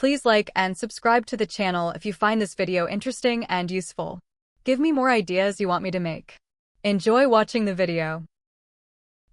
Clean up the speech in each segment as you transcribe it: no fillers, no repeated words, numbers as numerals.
Please like and subscribe to the channel if you find this video interesting and useful. Give me more ideas you want me to make. Enjoy watching the video.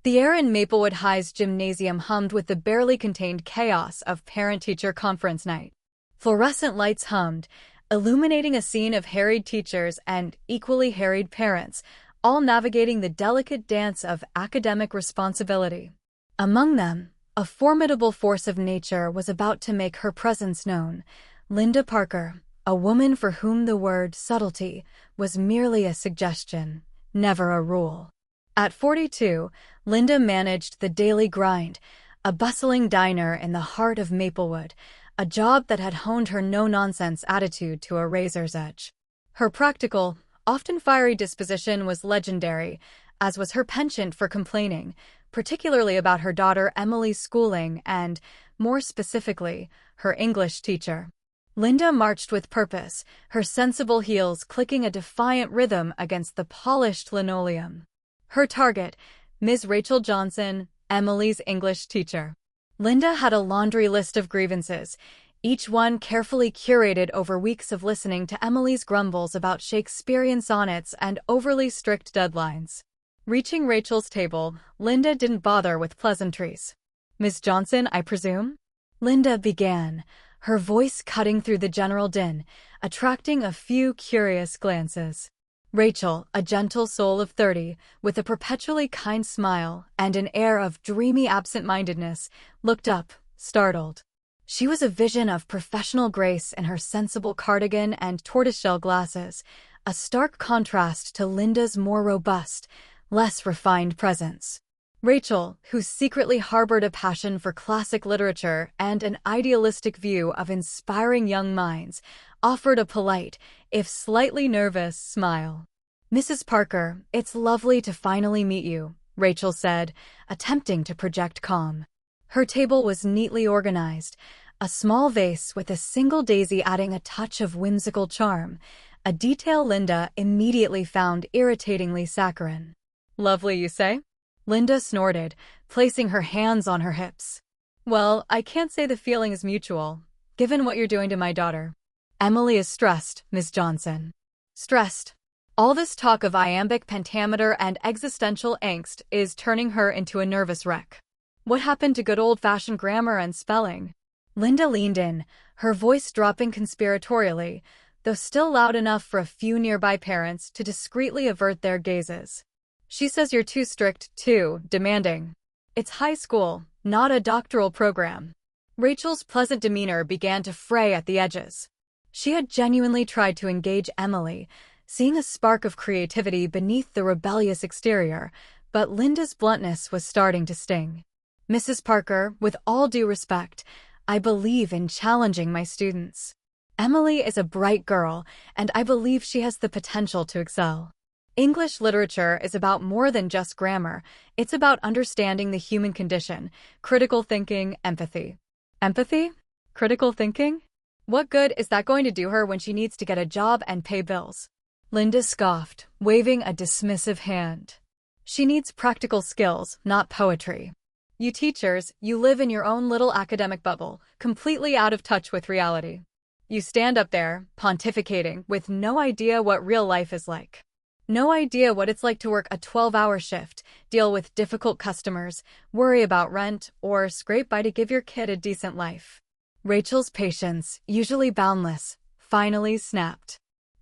The air in Maplewood High's gymnasium hummed with the barely contained chaos of parent-teacher conference night. Fluorescent lights hummed, illuminating a scene of harried teachers and equally harried parents, all navigating the delicate dance of academic responsibility. Among them, a formidable force of nature was about to make her presence known. Linda Parker, a woman for whom the word subtlety was merely a suggestion, never a rule. At 42, Linda managed the daily grind, a bustling diner in the heart of Maplewood, a job that had honed her no-nonsense attitude to a razor's edge. Her practical, often fiery disposition was legendary, as was her penchant for complaining, particularly about her daughter Emily's schooling and, more specifically, her English teacher. Linda marched with purpose, her sensible heels clicking a defiant rhythm against the polished linoleum. Her target, Ms. Rachel Johnson, Emily's English teacher. Linda had a laundry list of grievances, each one carefully curated over weeks of listening to Emily's grumbles about Shakespearean sonnets and overly strict deadlines. Reaching Rachel's table, Linda didn't bother with pleasantries. "Miss Johnson, I presume?" Linda began, her voice cutting through the general din, attracting a few curious glances. Rachel, a gentle soul of 30, with a perpetually kind smile and an air of dreamy absent-mindedness, looked up, startled. She was a vision of professional grace in her sensible cardigan and tortoiseshell glasses, a stark contrast to Linda's more robust, less refined presence. Rachel, who secretly harbored a passion for classic literature and an idealistic view of inspiring young minds, offered a polite, if slightly nervous, smile. "Mrs. Parker, it's lovely to finally meet you," Rachel said, attempting to project calm. Her table was neatly organized, a small vase with a single daisy adding a touch of whimsical charm, a detail Linda immediately found irritatingly saccharine. "Lovely, you say?" Linda snorted, placing her hands on her hips. "Well, I can't say the feeling is mutual, given what you're doing to my daughter. Emily is stressed, Miss Johnson." "Stressed? All this talk of iambic pentameter and existential angst is turning her into a nervous wreck. What happened to good old-fashioned grammar and spelling?" Linda leaned in, her voice dropping conspiratorially, though still loud enough for a few nearby parents to discreetly avert their gazes. "She says you're too strict, too demanding. It's high school, not a doctoral program." Rachel's pleasant demeanor began to fray at the edges. She had genuinely tried to engage Emily, seeing a spark of creativity beneath the rebellious exterior, but Linda's bluntness was starting to sting. "Mrs. Parker, with all due respect, I believe in challenging my students. Emily is a bright girl, and I believe she has the potential to excel. English literature is about more than just grammar. It's about understanding the human condition, critical thinking, empathy." "Empathy? Critical thinking? What good is that going to do her when she needs to get a job and pay bills?" Linda scoffed, waving a dismissive hand. "She needs practical skills, not poetry. You teachers, you live in your own little academic bubble, completely out of touch with reality. You stand up there, pontificating, with no idea what real life is like. No idea what it's like to work a 12-hour shift, deal with difficult customers, worry about rent, or scrape by to give your kid a decent life." Rachel's patience, usually boundless, finally snapped.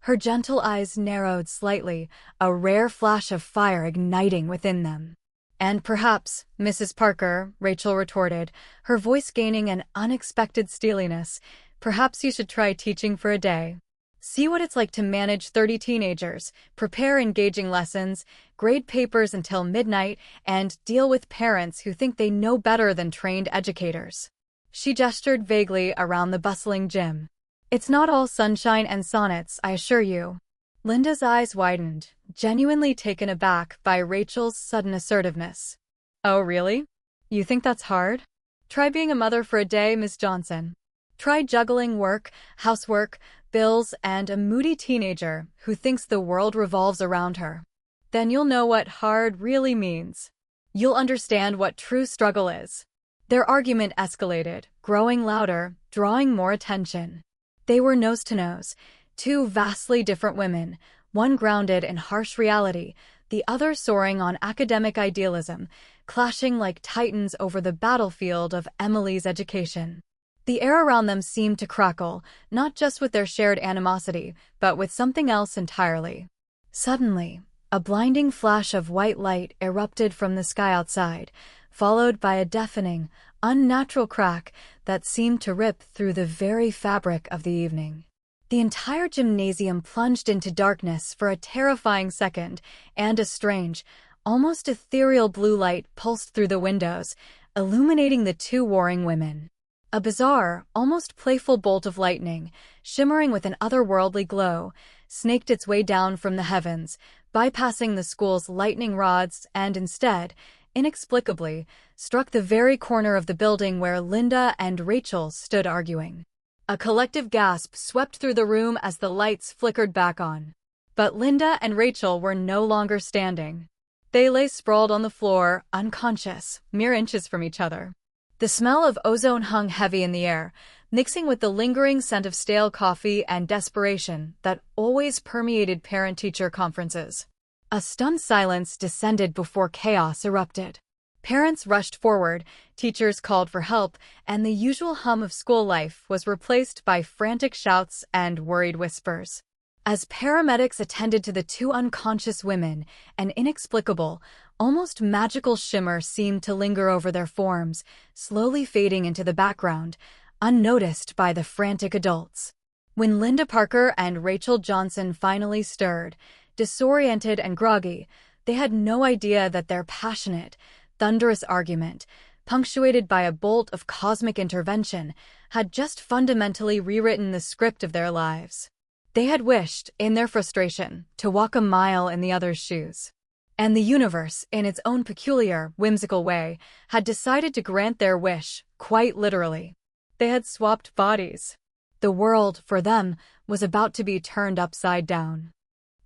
Her gentle eyes narrowed slightly, a rare flash of fire igniting within them. "And perhaps, Mrs. Parker," Rachel retorted, her voice gaining an unexpected steeliness, "perhaps you should try teaching for a day. See what it's like to manage 30 teenagers, prepare engaging lessons, grade papers until midnight, and deal with parents who think they know better than trained educators." She gestured vaguely around the bustling gym. "It's not all sunshine and sonnets, I assure you." Linda's eyes widened, genuinely taken aback by Rachel's sudden assertiveness. "Oh, really? You think that's hard? Try being a mother for a day, Miss Johnson. Try juggling work, housework, bills, and a moody teenager who thinks the world revolves around her. Then you'll know what hard really means. You'll understand what true struggle is." Their argument escalated, growing louder, drawing more attention. They were nose to nose, two vastly different women, one grounded in harsh reality, the other soaring on academic idealism, clashing like titans over the battlefield of Emily's education. The air around them seemed to crackle, not just with their shared animosity, but with something else entirely. Suddenly, a blinding flash of white light erupted from the sky outside, followed by a deafening, unnatural crack that seemed to rip through the very fabric of the evening. The entire gymnasium plunged into darkness for a terrifying second, and a strange, almost ethereal blue light pulsed through the windows, illuminating the two warring women. A bizarre, almost playful bolt of lightning, shimmering with an otherworldly glow, snaked its way down from the heavens, bypassing the school's lightning rods and instead, inexplicably, struck the very corner of the building where Linda and Rachel stood arguing. A collective gasp swept through the room as the lights flickered back on. But Linda and Rachel were no longer standing. They lay sprawled on the floor, unconscious, mere inches from each other. The smell of ozone hung heavy in the air, mixing with the lingering scent of stale coffee and desperation that always permeated parent-teacher conferences. A stunned silence descended before chaos erupted. Parents rushed forward, teachers called for help, and the usual hum of school life was replaced by frantic shouts and worried whispers. As paramedics attended to the two unconscious women, an inexplicable, almost magical shimmer seemed to linger over their forms, slowly fading into the background, unnoticed by the frantic adults. When Linda Parker and Rachel Johnson finally stirred, disoriented and groggy, they had no idea that their passionate, thunderous argument, punctuated by a bolt of cosmic intervention, had just fundamentally rewritten the script of their lives. They had wished, in their frustration, to walk a mile in the other's shoes. And the universe, in its own peculiar, whimsical way, had decided to grant their wish, quite literally. They had swapped bodies. The world, for them, was about to be turned upside down.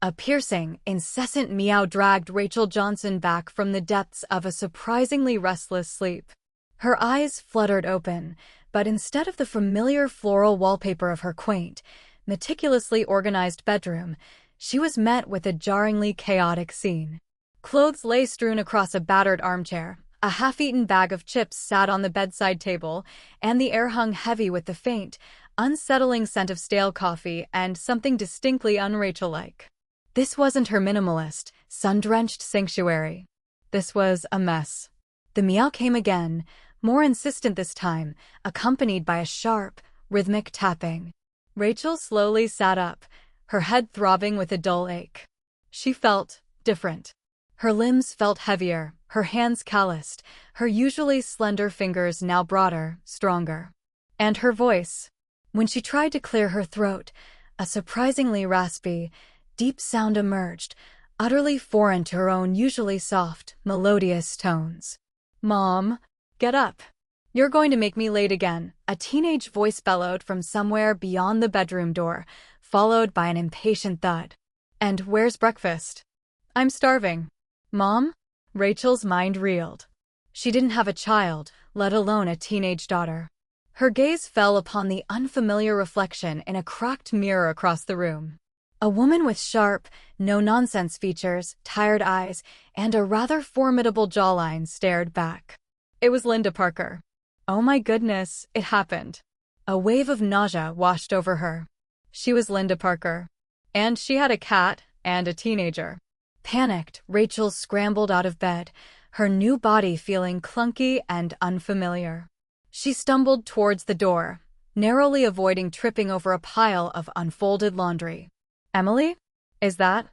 A piercing, incessant meow dragged Rachel Johnson back from the depths of a surprisingly restless sleep. Her eyes fluttered open, but instead of the familiar floral wallpaper of her quaint, meticulously organized bedroom, she was met with a jarringly chaotic scene. Clothes lay strewn across a battered armchair, a half-eaten bag of chips sat on the bedside table, and the air hung heavy with the faint, unsettling scent of stale coffee and something distinctly un-Rachel-like. This wasn't her minimalist, sun-drenched sanctuary. This was a mess. The meow came again, more insistent this time, accompanied by a sharp, rhythmic tapping. Rachel slowly sat up, her head throbbing with a dull ache. She felt different. Her limbs felt heavier, her hands calloused, her usually slender fingers now broader, stronger. And her voice. When she tried to clear her throat, a surprisingly raspy, deep sound emerged, utterly foreign to her own usually soft, melodious tones. "Mom, get up. You're going to make me late again," a teenage voice bellowed from somewhere beyond the bedroom door, followed by an impatient thud. "And where's breakfast?" "I'm starving." "Mom?" Rachel's mind reeled. She didn't have a child, let alone a teenage daughter. Her gaze fell upon the unfamiliar reflection in a cracked mirror across the room. A woman with sharp, no-nonsense features, tired eyes, and a rather formidable jawline stared back. It was Linda Parker. Oh my goodness, it happened. A wave of nausea washed over her. She was Linda Parker. And she had a cat and a teenager. Panicked, Rachel scrambled out of bed, her new body feeling clunky and unfamiliar. She stumbled towards the door, narrowly avoiding tripping over a pile of unfolded laundry. "Emily? Is that?"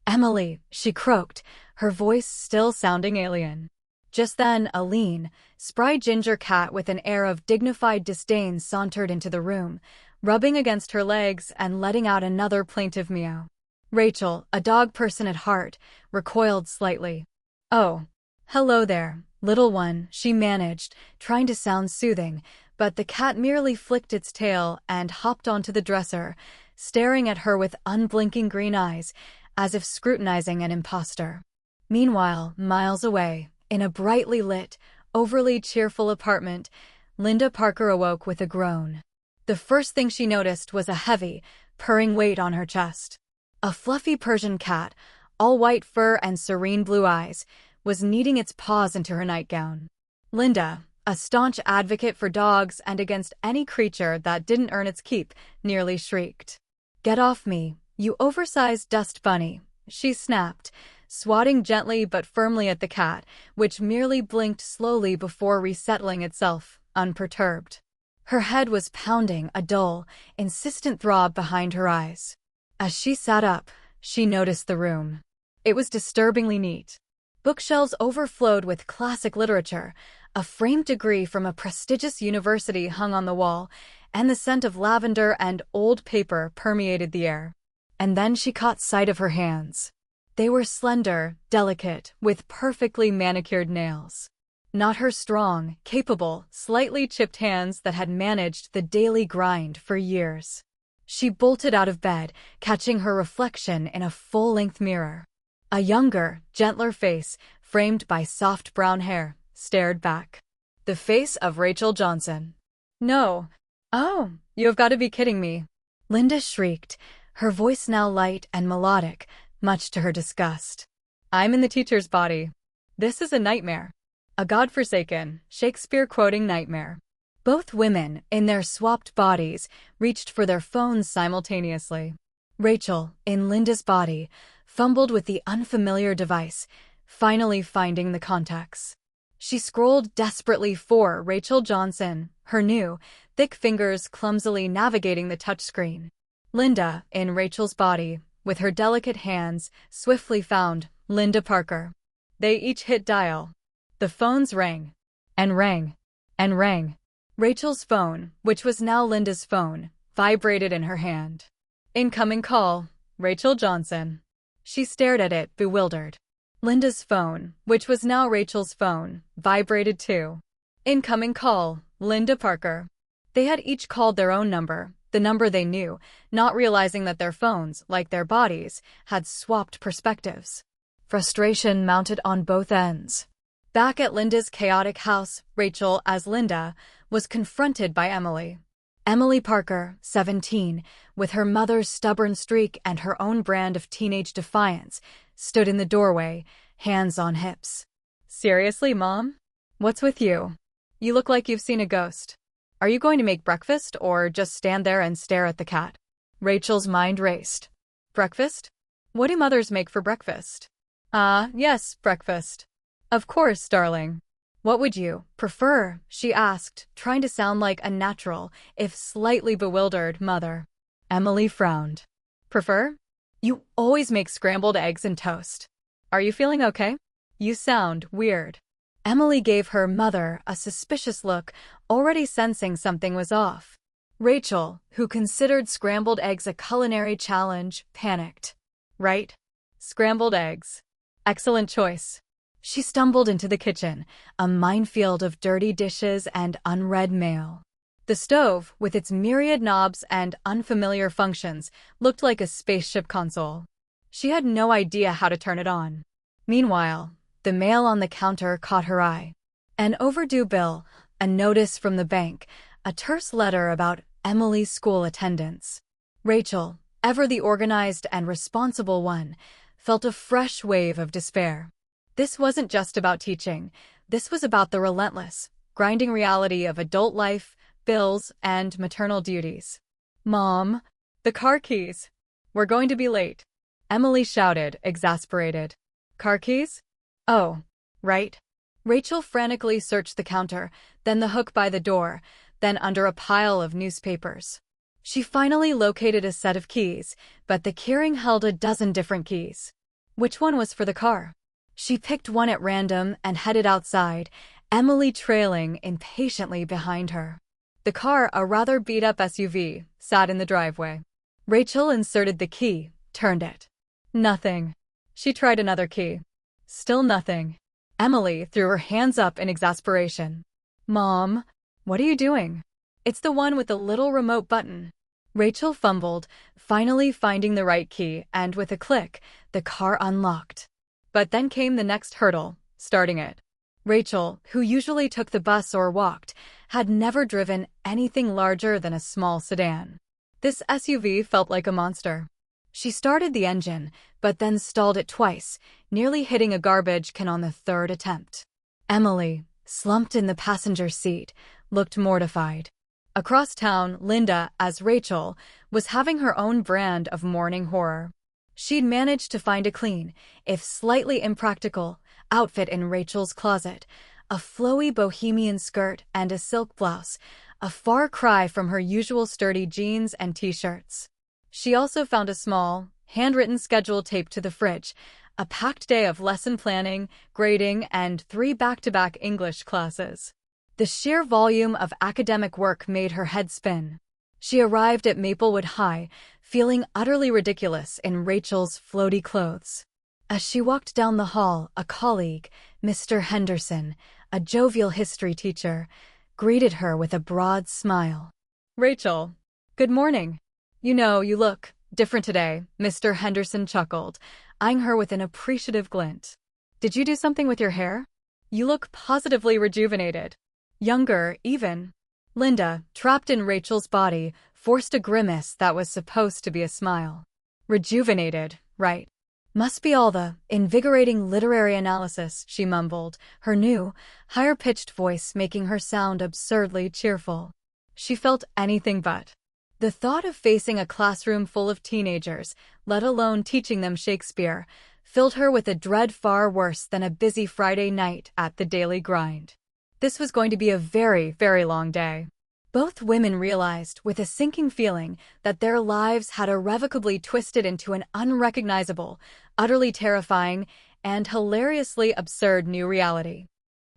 "Emily," she croaked, her voice still sounding alien. Just then, a lean, spry ginger cat with an air of dignified disdain sauntered into the room, rubbing against her legs and letting out another plaintive meow. Rachel, a dog person at heart, recoiled slightly. "Oh, hello there, little one," she managed, trying to sound soothing, but the cat merely flicked its tail and hopped onto the dresser, staring at her with unblinking green eyes, as if scrutinizing an imposter. Meanwhile, miles away, in a brightly lit, overly cheerful apartment, Linda Parker awoke with a groan. The first thing she noticed was a heavy, purring weight on her chest. A fluffy Persian cat, all white fur and serene blue eyes, was kneading its paws into her nightgown. Linda, a staunch advocate for dogs and against any creature that didn't earn its keep, nearly shrieked. "Get off me, you oversized dust bunny," she snapped, swatting gently but firmly at the cat, which merely blinked slowly before resettling itself, unperturbed. Her head was pounding a dull, insistent throb behind her eyes. As she sat up, she noticed the room. It was disturbingly neat. Bookshelves overflowed with classic literature, a framed degree from a prestigious university hung on the wall, and the scent of lavender and old paper permeated the air. And then she caught sight of her hands. They were slender, delicate, with perfectly manicured nails. Not her strong, capable, slightly chipped hands that had managed the daily grind for years. She bolted out of bed, catching her reflection in a full-length mirror. A younger, gentler face, framed by soft brown hair, stared back. The face of Rachel Johnson. "No. Oh, you have got to be kidding me," Linda shrieked, her voice now light and melodic, much to her disgust. "I'm in the teacher's body. This is a nightmare. A godforsaken, Shakespeare-quoting nightmare." Both women, in their swapped bodies, reached for their phones simultaneously. Rachel, in Linda's body, fumbled with the unfamiliar device, finally finding the contacts. She scrolled desperately for Rachel Johnson, her new, thick fingers clumsily navigating the touchscreen. Linda, in Rachel's body, with her delicate hands, swiftly found Linda Parker. They each hit dial. The phones rang, and rang, and rang. Rachel's phone, which was now Linda's phone, vibrated in her hand. "Incoming call, Rachel Johnson." She stared at it, bewildered. Linda's phone, which was now Rachel's phone, vibrated too. "Incoming call, Linda Parker." They had each called their own number, the number they knew, not realizing that their phones, like their bodies, had swapped perspectives. Frustration mounted on both ends. Back at Linda's chaotic house, Rachel, as Linda, was confronted by Emily. Emily Parker, 17, with her mother's stubborn streak and her own brand of teenage defiance, stood in the doorway, hands on hips. "Seriously, Mom? What's with you? You look like you've seen a ghost. Are you going to make breakfast or just stand there and stare at the cat?" Rachel's mind raced. "Breakfast? What do mothers make for breakfast?" Yes, breakfast." "Of course, darling. What would you prefer?" she asked, trying to sound like a natural, if slightly bewildered, mother. Emily frowned. "Prefer? You always make scrambled eggs and toast. Are you feeling okay? You sound weird." Emily gave her mother a suspicious look, already sensing something was off. Rachel, who considered scrambled eggs a culinary challenge, panicked. "Right? Scrambled eggs. Excellent choice." She stumbled into the kitchen, a minefield of dirty dishes and unread mail. The stove, with its myriad knobs and unfamiliar functions, looked like a spaceship console. She had no idea how to turn it on. Meanwhile, the mail on the counter caught her eye. An overdue bill, a notice from the bank, a terse letter about Emily's school attendance. Rachel, ever the organized and responsible one, felt a fresh wave of despair. This wasn't just about teaching. This was about the relentless, grinding reality of adult life, bills, and maternal duties. "Mom, the car keys. We're going to be late," Emily shouted, exasperated. "Car keys? Oh, right." Rachel frantically searched the counter, then the hook by the door, then under a pile of newspapers. She finally located a set of keys, but the keyring held a dozen different keys. Which one was for the car? She picked one at random and headed outside, Emily trailing impatiently behind her. The car, a rather beat-up SUV, sat in the driveway. Rachel inserted the key, turned it. Nothing. She tried another key. Still nothing. Emily threw her hands up in exasperation. "Mom, what are you doing? It's the one with the little remote button." Rachel fumbled, finally finding the right key, and with a click, the car unlocked. But then came the next hurdle, starting it. Rachel, who usually took the bus or walked, had never driven anything larger than a small sedan. This SUV felt like a monster. She started the engine, but then stalled it twice, nearly hitting a garbage can on the third attempt. Emily, slumped in the passenger seat, looked mortified. Across town, Linda, as Rachel, was having her own brand of morning horror. She'd managed to find a clean, if slightly impractical, outfit in Rachel's closet, a flowy bohemian skirt and a silk blouse, a far cry from her usual sturdy jeans and t-shirts. She also found a small, handwritten schedule taped to the fridge, a packed day of lesson planning, grading, and 3 back-to-back English classes. The sheer volume of academic work made her head spin. She arrived at Maplewood High, feeling utterly ridiculous in Rachel's floaty clothes. As she walked down the hall, a colleague, Mr. Henderson, a jovial history teacher, greeted her with a broad smile. "Rachel, "Good morning. You look different today," Mr. Henderson chuckled, eyeing her with an appreciative glint. "Did you do something with your hair? You look positively rejuvenated. Younger, even." Linda, trapped in Rachel's body, forced a grimace that was supposed to be a smile. "Rejuvenated, right. Must be all the invigorating literary analysis," she mumbled, her new, higher-pitched voice making her sound absurdly cheerful. She felt anything but. The thought of facing a classroom full of teenagers, let alone teaching them Shakespeare, filled her with a dread far worse than a busy Friday night at the Daily Grind. This was going to be a very, very long day. Both women realized, with a sinking feeling, that their lives had irrevocably twisted into an unrecognizable, utterly terrifying, and hilariously absurd new reality.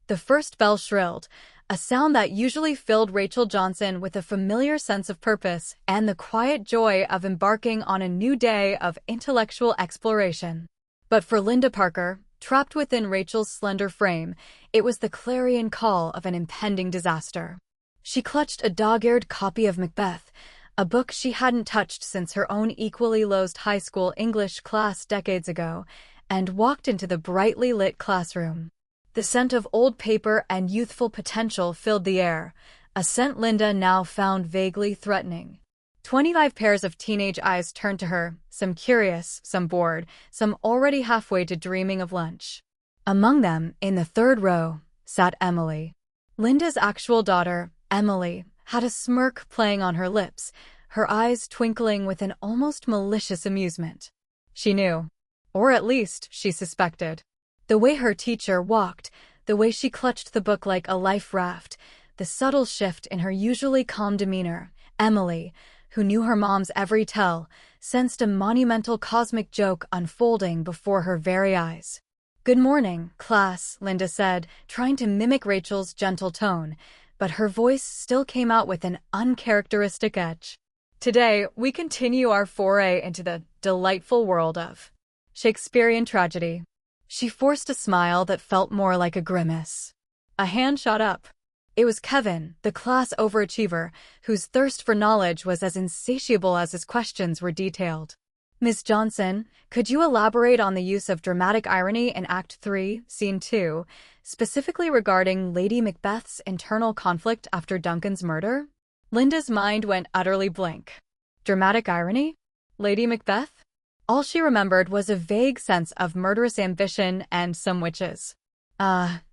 The first bell shrilled, a sound that usually filled Rachel Johnson with a familiar sense of purpose and the quiet joy of embarking on a new day of intellectual exploration. But for Linda Parker, trapped within Rachel's slender frame, it was the clarion call of an impending disaster. She clutched a dog-eared copy of Macbeth, a book she hadn't touched since her own equally loathed high school English class decades ago, and walked into the brightly lit classroom. The scent of old paper and youthful potential filled the air, a scent Linda now found vaguely threatening. 25 pairs of teenage eyes turned to her, some curious, some bored, some already halfway to dreaming of lunch. Among them, in the third row, sat Emily. Linda's actual daughter, Emily, had a smirk playing on her lips, her eyes twinkling with an almost malicious amusement. She knew. Or at least, she suspected. The way her teacher walked, the way she clutched the book like a life raft, the subtle shift in her usually calm demeanor, Emily, who knew her mom's every tell, sensed a monumental cosmic joke unfolding before her very eyes. "Good morning, class," Linda said, trying to mimic Rachel's gentle tone, but her voice still came out with an uncharacteristic edge. "Today, we continue our foray into the delightful world of Shakespearean tragedy." She forced a smile that felt more like a grimace. A hand shot up. It was Kevin, the class overachiever, whose thirst for knowledge was as insatiable as his questions were detailed. "Ms. Johnson, could you elaborate on the use of dramatic irony in Act 3, Scene 2, specifically regarding Lady Macbeth's internal conflict after Duncan's murder?" Linda's mind went utterly blank. Dramatic irony? Lady Macbeth? All she remembered was a vague sense of murderous ambition and some witches.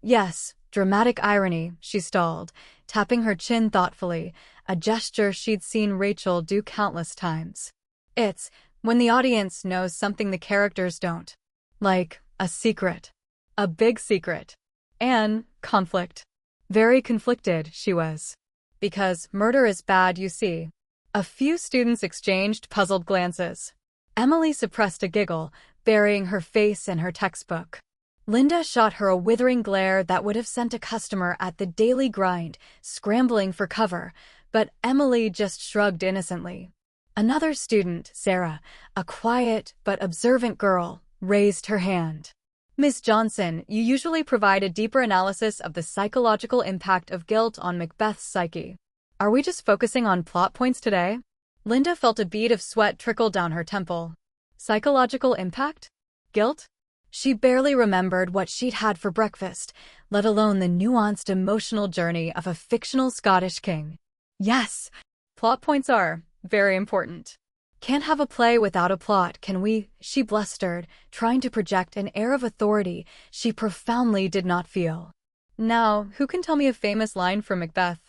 Yes. Dramatic irony," she stalled, tapping her chin thoughtfully, a gesture she'd seen Rachel do countless times. "It's when the audience knows something the characters don't. Like a secret. A big secret. And conflict. Very conflicted, she was. Because murder is bad, you see." A few students exchanged puzzled glances. Emily suppressed a giggle, burying her face in her textbook. Linda shot her a withering glare that would have sent a customer at the Daily Grind scrambling for cover, but Emily just shrugged innocently. Another student, Sarah, a quiet but observant girl, raised her hand. "Ms. Johnson, you usually provide a deeper analysis of the psychological impact of guilt on Macbeth's psyche. Are we just focusing on plot points today?" Linda felt a bead of sweat trickle down her temple. Psychological impact? Guilt? She barely remembered what she'd had for breakfast, let alone the nuanced emotional journey of a fictional Scottish king. Yes, plot points are very important. Can't have a play without a plot, can we? She blustered, trying to project an air of authority she profoundly did not feel. Now, who can tell me a famous line from Macbeth?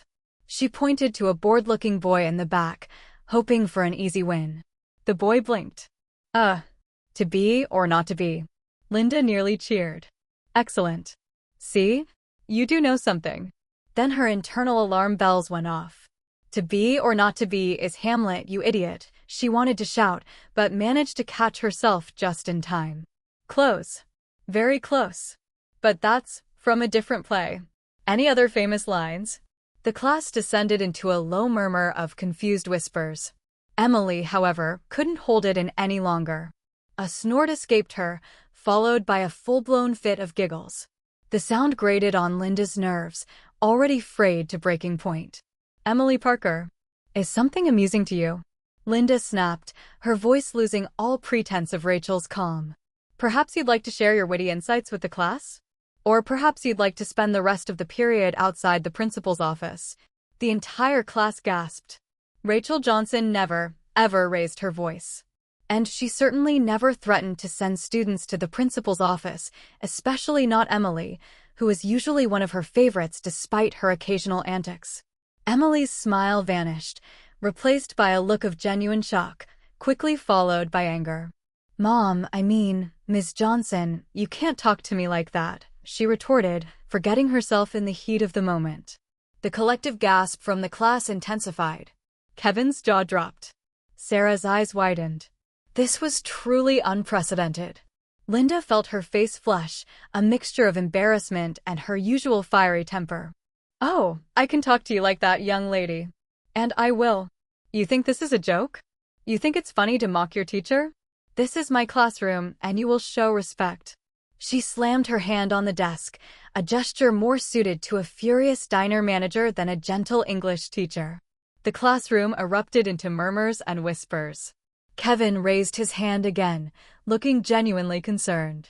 She pointed to a bored-looking boy in the back, hoping for an easy win. The boy blinked. To be or not to be? Linda nearly cheered. Excellent. See? You do know something. Then her internal alarm bells went off. To be or not to be is Hamlet, you idiot, she wanted to shout, but managed to catch herself just in time. Close. Very close. But that's from a different play. Any other famous lines? The class descended into a low murmur of confused whispers. Emily, however, couldn't hold it in any longer. A snort escaped her, followed by a full-blown fit of giggles. The sound grated on Linda's nerves, already frayed to breaking point. Emily Parker, is something amusing to you? Linda snapped, her voice losing all pretense of Rachel's calm. Perhaps you'd like to share your witty insights with the class? Or perhaps you'd like to spend the rest of the period outside the principal's office. The entire class gasped. Rachel Johnson never, ever raised her voice. And she certainly never threatened to send students to the principal's office, especially not Emily, who was usually one of her favorites despite her occasional antics. Emily's smile vanished, replaced by a look of genuine shock, quickly followed by anger. Mom, I mean, Ms. Johnson, you can't talk to me like that, she retorted, forgetting herself in the heat of the moment. The collective gasp from the class intensified. Kevin's jaw dropped. Sarah's eyes widened. This was truly unprecedented. Linda felt her face flush, a mixture of embarrassment and her usual fiery temper. Oh, I can talk to you like that, young lady. And I will. You think this is a joke? You think it's funny to mock your teacher? This is my classroom, and you will show respect. She slammed her hand on the desk, a gesture more suited to a furious diner manager than a gentle English teacher. The classroom erupted into murmurs and whispers. Kevin raised his hand again, looking genuinely concerned.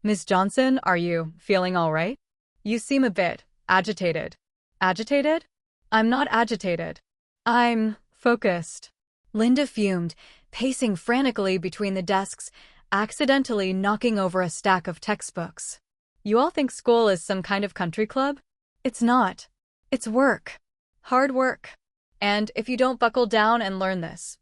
Ms. Johnson, are you feeling all right? You seem a bit agitated. Agitated? I'm not agitated. I'm focused. Linda fumed, pacing frantically between the desks, accidentally knocking over a stack of textbooks. You all think school is some kind of country club? It's not. It's work. Hard work. And if you don't buckle down and learn this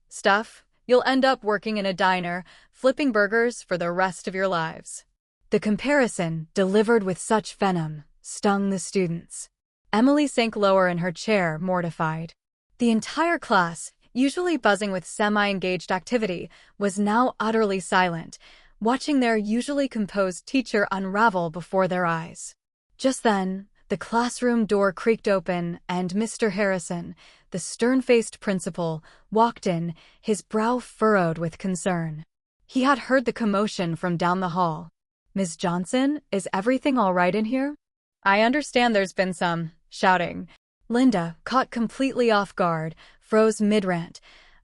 stuff, you'll end up working in a diner, flipping burgers for the rest of your lives. The comparison, delivered with such venom, stung the students. Emily sank lower in her chair, mortified. The entire class, usually buzzing with semi-engaged activity, was now utterly silent, watching their usually composed teacher unravel before their eyes. Just then, the classroom door creaked open and Mr. Harrison, the stern-faced principal, walked in, his brow furrowed with concern. He had heard the commotion from down the hall. Ms. Johnson, is everything all right in here? I understand there's been some shouting. Linda, caught completely off guard, froze mid-rant,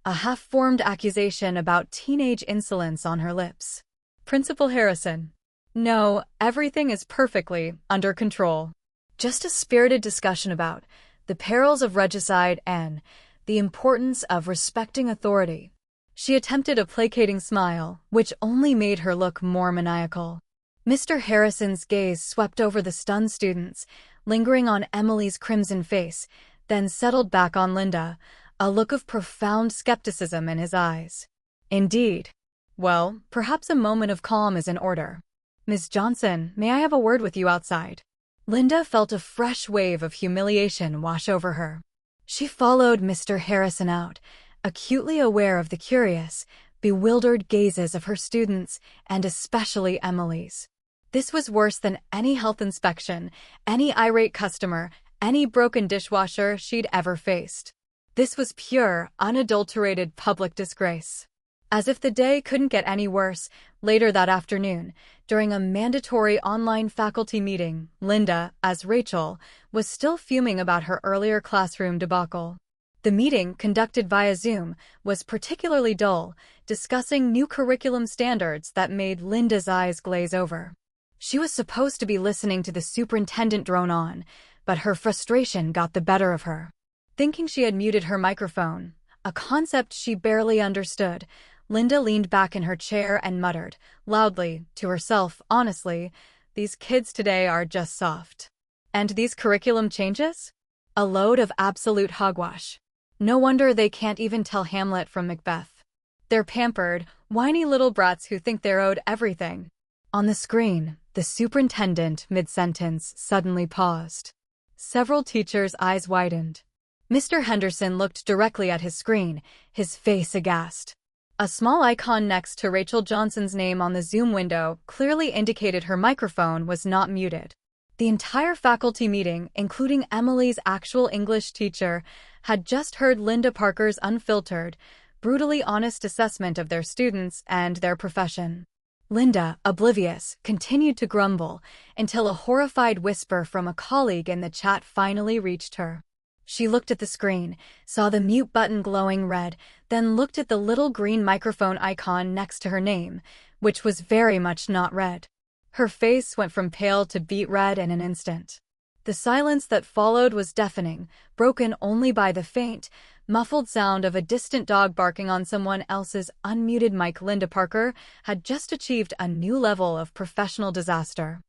a half-formed accusation about teenage insolence on her lips. Principal Harrison. No, everything is perfectly under control. Just a spirited discussion about the perils of regicide and the importance of respecting authority. She attempted a placating smile, which only made her look more maniacal. Mr. Harrison's gaze swept over the stunned students, lingering on Emily's crimson face, then settled back on Linda, a look of profound skepticism in his eyes. Indeed. Well, perhaps a moment of calm is in order. Ms. Johnson, may I have a word with you outside? Linda felt a fresh wave of humiliation wash over her. She followed Mr. Harrison out, acutely aware of the curious, bewildered gazes of her students and especially Emily's. This was worse than any health inspection, any irate customer, any broken dishwasher she'd ever faced. This was pure, unadulterated public disgrace. As if the day couldn't get any worse, later that afternoon, during a mandatory online faculty meeting, Linda, as Rachel, was still fuming about her earlier classroom debacle. The meeting, conducted via Zoom, was particularly dull, discussing new curriculum standards that made Linda's eyes glaze over. She was supposed to be listening to the superintendent drone on, but her frustration got the better of her. Thinking she had muted her microphone, a concept she barely understood, Linda leaned back in her chair and muttered, loudly, to herself, honestly, these kids today are just soft. And these curriculum changes? A load of absolute hogwash. No wonder they can't even tell Hamlet from Macbeth. They're pampered, whiny little brats who think they're owed everything. On the screen, the superintendent, mid-sentence, suddenly paused. Several teachers' eyes widened. Mr. Henderson looked directly at his screen, his face aghast. A small icon next to Rachel Johnson's name on the Zoom window clearly indicated her microphone was not muted. The entire faculty meeting, including Emily's actual English teacher, had just heard Linda Parker's unfiltered, brutally honest assessment of their students and their profession. Linda, oblivious, continued to grumble until a horrified whisper from a colleague in the chat finally reached her. She looked at the screen, saw the mute button glowing red, then looked at the little green microphone icon next to her name, which was very much not red. Her face went from pale to beet red in an instant. The silence that followed was deafening, broken only by the faint, muffled sound of a distant dog barking on someone else's unmuted mic. Linda Parker had just achieved a new level of professional disaster.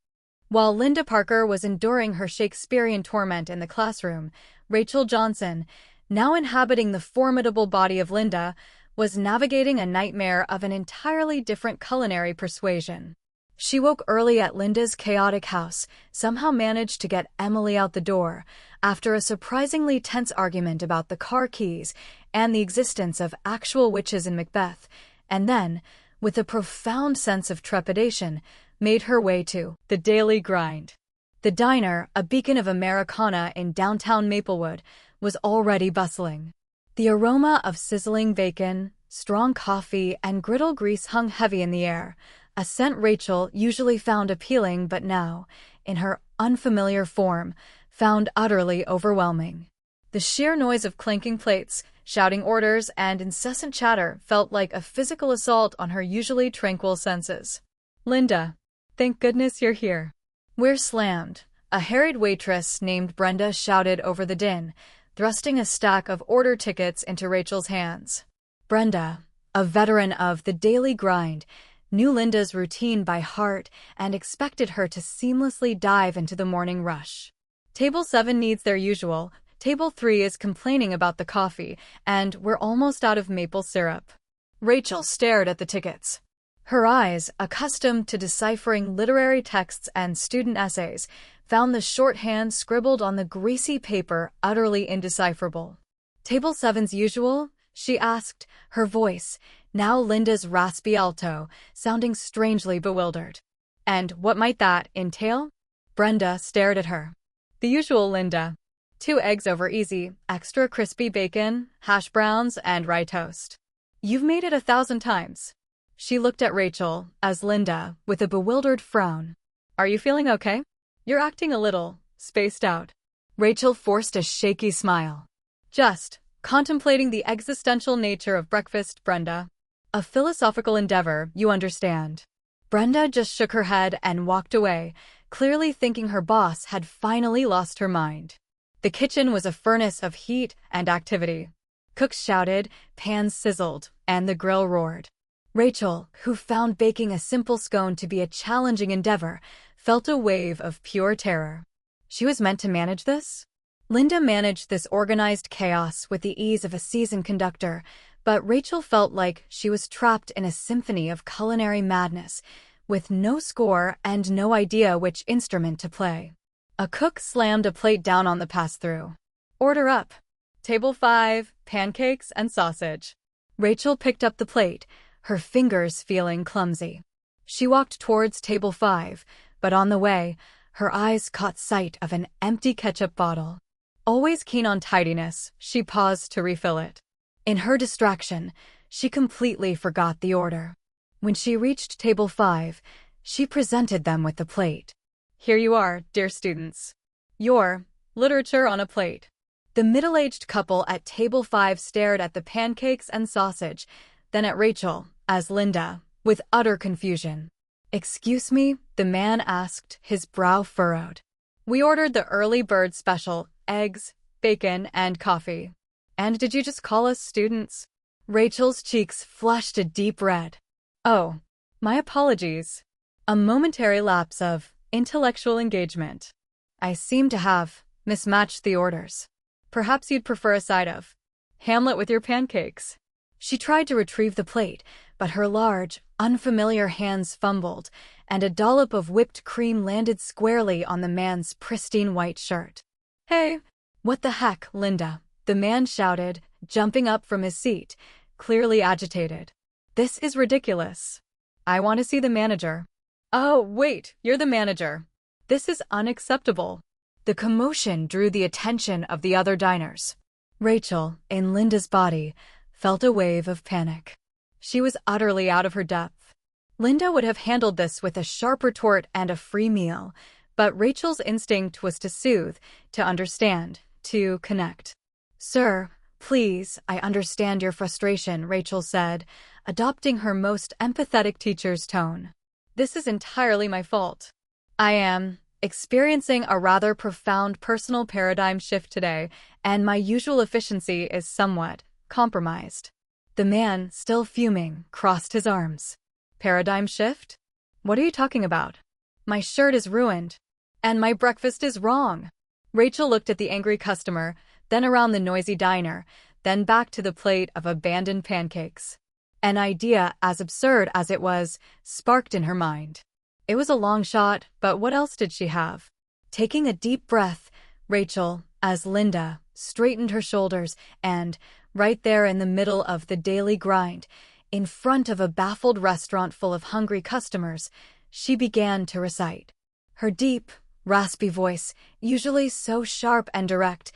While Linda Parker was enduring her Shakespearean torment in the classroom, Rachel Johnson, now inhabiting the formidable body of Linda, was navigating a nightmare of an entirely different culinary persuasion. She woke early at Linda's chaotic house, somehow managed to get Emily out the door, after a surprisingly tense argument about the car keys and the existence of actual witches in Macbeth, and then, with a profound sense of trepidation, made her way to the Daily Grind. The diner, a beacon of Americana in downtown Maplewood, was already bustling. The aroma of sizzling bacon, strong coffee, and griddle grease hung heavy in the air, a scent Rachel usually found appealing but now, in her unfamiliar form, found utterly overwhelming. The sheer noise of clinking plates, shouting orders, and incessant chatter felt like a physical assault on her usually tranquil senses. "Linda, thank goodness you're here. We're slammed," a harried waitress named Brenda shouted over the din, thrusting a stack of order tickets into Rachel's hands. Brenda, a veteran of the Daily Grind, knew Linda's routine by heart and expected her to seamlessly dive into the morning rush. Table 7 needs their usual, Table 3 is complaining about the coffee, and we're almost out of maple syrup. Rachel stared at the tickets. Her eyes, accustomed to deciphering literary texts and student essays, found the shorthand scribbled on the greasy paper utterly indecipherable. "Table 7's usual?" she asked, her voice, now Linda's raspy alto, sounding strangely bewildered. "And what might that entail?" Brenda stared at her. "The usual, Linda. 2 eggs over easy, extra crispy bacon, hash browns, and rye toast. You've made it 1,000 times." She looked at Rachel, as Linda, with a bewildered frown. "Are you feeling okay? You're acting a little spaced out." Rachel forced a shaky smile. "Just contemplating the existential nature of breakfast, Brenda. A philosophical endeavor, you understand." Brenda just shook her head and walked away, clearly thinking her boss had finally lost her mind. The kitchen was a furnace of heat and activity. Cooks shouted, pans sizzled, and the grill roared. Rachel, who found baking a simple scone to be a challenging endeavor, felt a wave of pure terror. She was meant to manage this? Linda managed this organized chaos with the ease of a seasoned conductor, but Rachel felt like she was trapped in a symphony of culinary madness, with no score and no idea which instrument to play. A cook slammed a plate down on the pass-through. "Order up. Table 5, pancakes and sausage." Rachel picked up the plate, her fingers feeling clumsy. She walked towards table 5, but on the way, her eyes caught sight of an empty ketchup bottle. Always keen on tidiness, she paused to refill it. In her distraction, she completely forgot the order. When she reached table 5, she presented them with the plate. "Here you are, dear students. Your literature on a plate." The middle-aged couple at table 5 stared at the pancakes and sausage, then at Rachel, as Linda, with utter confusion. "Excuse me?" the man asked, his brow furrowed. "We ordered the early bird special, eggs, bacon, and coffee. And did you just call us students?" Rachel's cheeks flushed a deep red. "Oh, my apologies." A momentary lapse of intellectual engagement. "I seem to have mismatched the orders. Perhaps you'd prefer a side of Hamlet with your pancakes." She tried to retrieve the plate, but her large, unfamiliar hands fumbled, and a dollop of whipped cream landed squarely on the man's pristine white shirt. "Hey, what the heck, Linda?" the man shouted, jumping up from his seat, clearly agitated. "This is ridiculous. I want to see the manager." "Oh, wait, you're the manager. This is unacceptable." The commotion drew the attention of the other diners. Rachel, in Linda's body, felt a wave of panic. She was utterly out of her depth. Linda would have handled this with a sharp retort and a free meal, but Rachel's instinct was to soothe, to understand, to connect. "Sir, please, I understand your frustration," Rachel said, adopting her most empathetic teacher's tone. "This is entirely my fault. I am experiencing a rather profound personal paradigm shift today, and my usual efficiency is somewhat compromised." The man, still fuming, crossed his arms. "Paradigm shift? What are you talking about? My shirt is ruined. And my breakfast is wrong." Rachel looked at the angry customer, then around the noisy diner, then back to the plate of abandoned pancakes. An idea, as absurd as it was, sparked in her mind. It was a long shot, but what else did she have? Taking a deep breath, Rachel, as Linda, straightened her shoulders and, right there in the middle of the daily grind, in front of a baffled restaurant full of hungry customers, she began to recite. Her deep, raspy voice, usually so sharp and direct,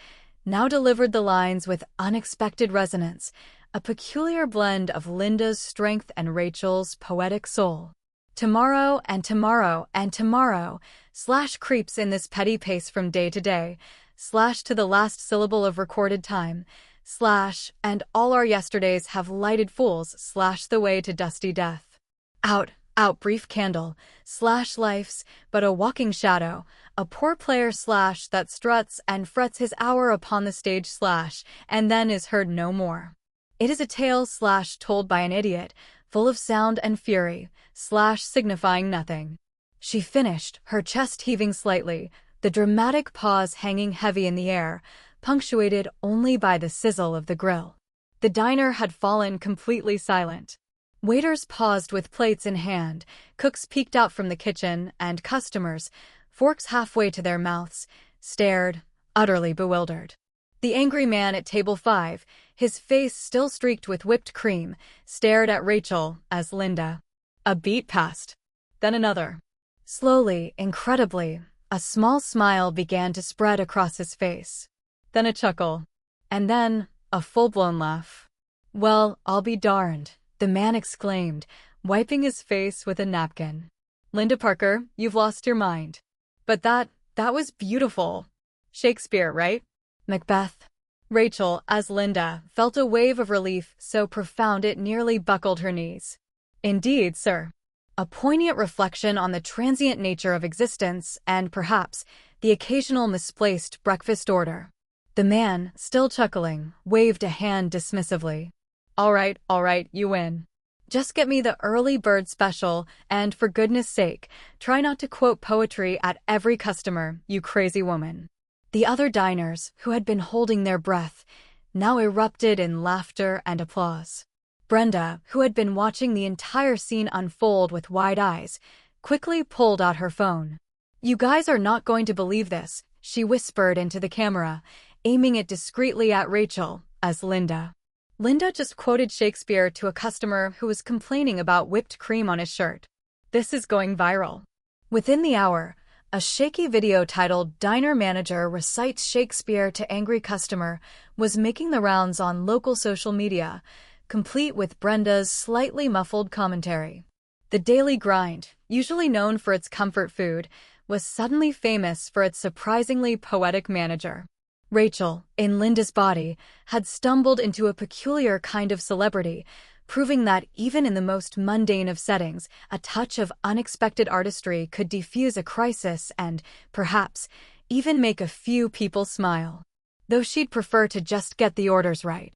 now delivered the lines with unexpected resonance, a peculiar blend of Linda's strength and Rachel's poetic soul. Tomorrow and tomorrow and tomorrow, slash creeps in this petty pace from day to day, slash to the last syllable of recorded time, slash, and all our yesterdays have lighted fools, slash the way to dusty death. Out, out brief candle, slash life's but a walking shadow, a poor player slash that struts and frets his hour upon the stage slash, and then is heard no more. It is a tale slash told by an idiot, full of sound and fury, slash signifying nothing. She finished, her chest heaving slightly, the dramatic pause hanging heavy in the air, punctuated only by the sizzle of the grill. The diner had fallen completely silent. Waiters paused with plates in hand, cooks peeked out from the kitchen, and customers, forks halfway to their mouths, stared, utterly bewildered. The angry man at table 5, his face still streaked with whipped cream, stared at Rachel as Linda. A beat passed. Then another. Slowly, incredibly, a small smile began to spread across his face. Then a chuckle. And then a full-blown laugh. "Well, I'll be darned," the man exclaimed, wiping his face with a napkin. "Linda Parker, you've lost your mind. But that was beautiful. Shakespeare, right? Macbeth." Rachel, as Linda, felt a wave of relief so profound it nearly buckled her knees. "Indeed, sir." A poignant reflection on the transient nature of existence and, perhaps, the occasional misplaced breakfast order. The man, still chuckling, waved a hand dismissively. All right, you win. Just get me the early bird special, and for goodness sake, try not to quote poetry at every customer, you crazy woman." The other diners, who had been holding their breath, now erupted in laughter and applause. Brenda, who had been watching the entire scene unfold with wide eyes, quickly pulled out her phone. "You guys are not going to believe this," she whispered into the camera, aiming it discreetly at Rachel, as Linda. Linda just quoted Shakespeare to a customer who was complaining about whipped cream on his shirt. This is going viral. Within the hour, a shaky video titled "Diner Manager Recites Shakespeare to Angry Customer" was making the rounds on local social media, complete with Brenda's slightly muffled commentary. The Daily Grind, usually known for its comfort food, was suddenly famous for its surprisingly poetic manager. Rachel, in Linda's body, had stumbled into a peculiar kind of celebrity, proving that even in the most mundane of settings, a touch of unexpected artistry could defuse a crisis and, perhaps, even make a few people smile. Though she'd prefer to just get the orders right.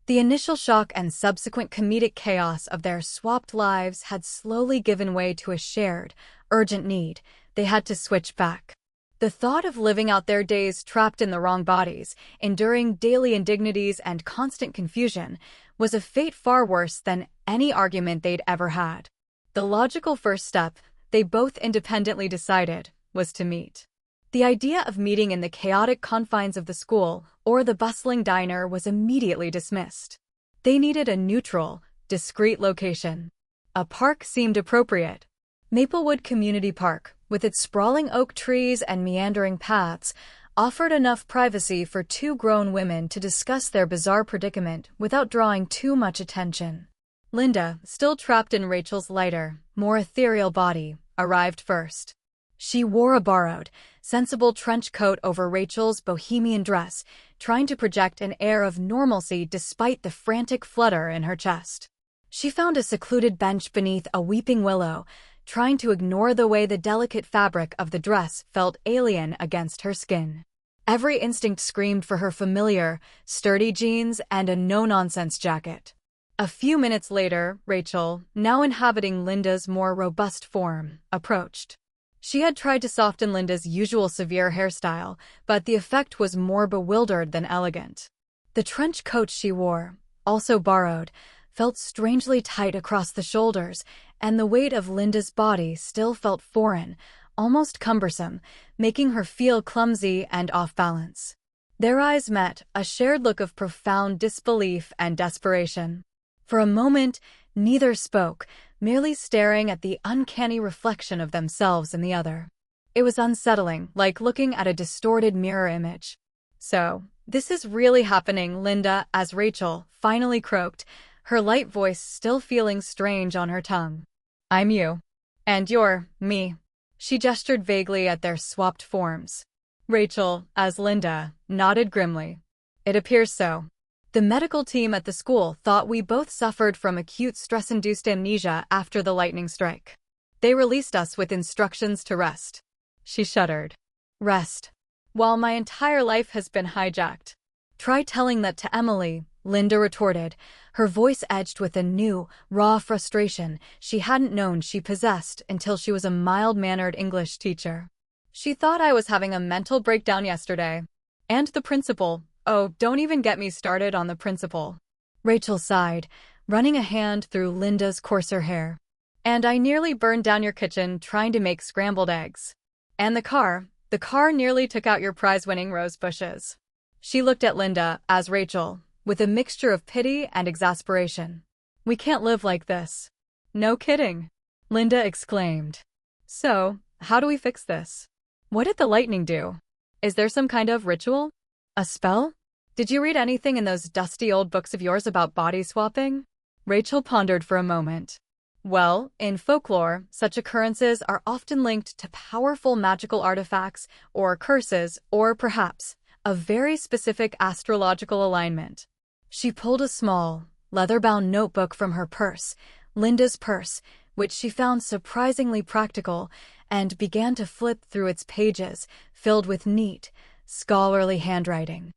The initial shock and subsequent comedic chaos of their swapped lives had slowly given way to a shared, urgent need. They had to switch back. The thought of living out their days trapped in the wrong bodies, enduring daily indignities and constant confusion, was a fate far worse than any argument they'd ever had. The logical first step, they both independently decided, was to meet. The idea of meeting in the chaotic confines of the school or the bustling diner was immediately dismissed. They needed a neutral, discreet location. A park seemed appropriate. Maplewood Community Park, with its sprawling oak trees and meandering paths, offered enough privacy for two grown women to discuss their bizarre predicament without drawing too much attention. Linda, still trapped in Rachel's lighter, more ethereal body, arrived first. She wore a borrowed, sensible trench coat over Rachel's bohemian dress, trying to project an air of normalcy despite the frantic flutter in her chest. She found a secluded bench beneath a weeping willow, trying to ignore the way the delicate fabric of the dress felt alien against her skin. Every instinct screamed for her familiar, sturdy jeans and a no-nonsense jacket. A few minutes later, Rachel, now inhabiting Linda's more robust form, approached. She had tried to soften Linda's usual severe hairstyle, but the effect was more bewildered than elegant. The trench coat she wore, also borrowed, felt strangely tight across the shoulders, and the weight of Linda's body still felt foreign, almost cumbersome, making her feel clumsy and off-balance. Their eyes met, a shared look of profound disbelief and desperation. For a moment, neither spoke, merely staring at the uncanny reflection of themselves in the other. It was unsettling, like looking at a distorted mirror image. "So, this is really happening, Linda," as Rachel finally croaked, her light voice still feeling strange on her tongue. "I'm you. And you're me." She gestured vaguely at their swapped forms. Rachel, as Linda, nodded grimly. "It appears so. The medical team at the school thought we both suffered from acute stress-induced amnesia after the lightning strike. They released us with instructions to rest." She shuddered. "Rest. While my entire life has been hijacked." "Try telling that to Emily," Linda retorted, her voice edged with a new, raw frustration she hadn't known she possessed until she was a mild-mannered English teacher. "She thought I was having a mental breakdown yesterday. And the principal. Oh, don't even get me started on the principal." Rachel sighed, running a hand through Linda's coarser hair. "And I nearly burned down your kitchen trying to make scrambled eggs. And the car nearly took out your prize-winning rose bushes." She looked at Linda as Rachel, with a mixture of pity and exasperation. "We can't live like this." "No kidding," Linda exclaimed. "So, how do we fix this? What did the lightning do? Is there some kind of ritual? A spell? Did you read anything in those dusty old books of yours about body swapping?" Rachel pondered for a moment. "Well, in folklore, such occurrences are often linked to powerful magical artifacts or curses or perhaps a very specific astrological alignment." She pulled a small, leather-bound notebook from her purse, Linda's purse, which she found surprisingly practical, and began to flip through its pages, filled with neat, scholarly handwriting.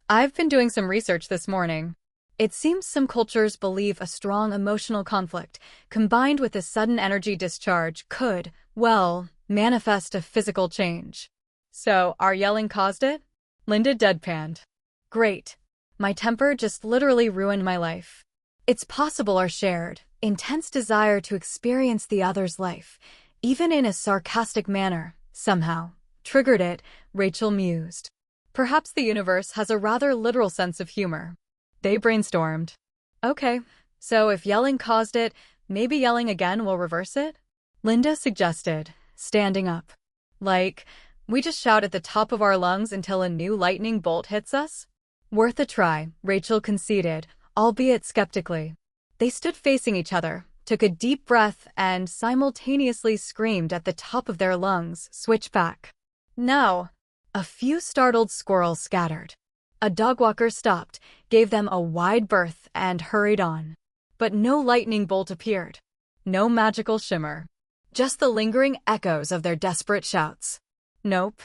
"I've been doing some research this morning. It seems some cultures believe a strong emotional conflict, combined with a sudden energy discharge, could, well, manifest a physical change." "So, our yelling caused it?" Linda deadpanned. "Great. My temper just literally ruined my life." It's possible our shared, intense desire to experience the other's life, even in a sarcastic manner, somehow triggered it, Rachel mused. Perhaps the universe has a rather literal sense of humor. They brainstormed. "Okay, so if yelling caused it, maybe yelling again will reverse it?" Linda suggested, standing up. "Like, we just shout at the top of our lungs until a new lightning bolt hits us?" "Worth a try," Rachel conceded, albeit skeptically. They stood facing each other, took a deep breath, and simultaneously screamed at the top of their lungs, "Switch back." "No." A few startled squirrels scattered. A dog walker stopped, gave them a wide berth, and hurried on. But no lightning bolt appeared. No magical shimmer. Just the lingering echoes of their desperate shouts. Nope.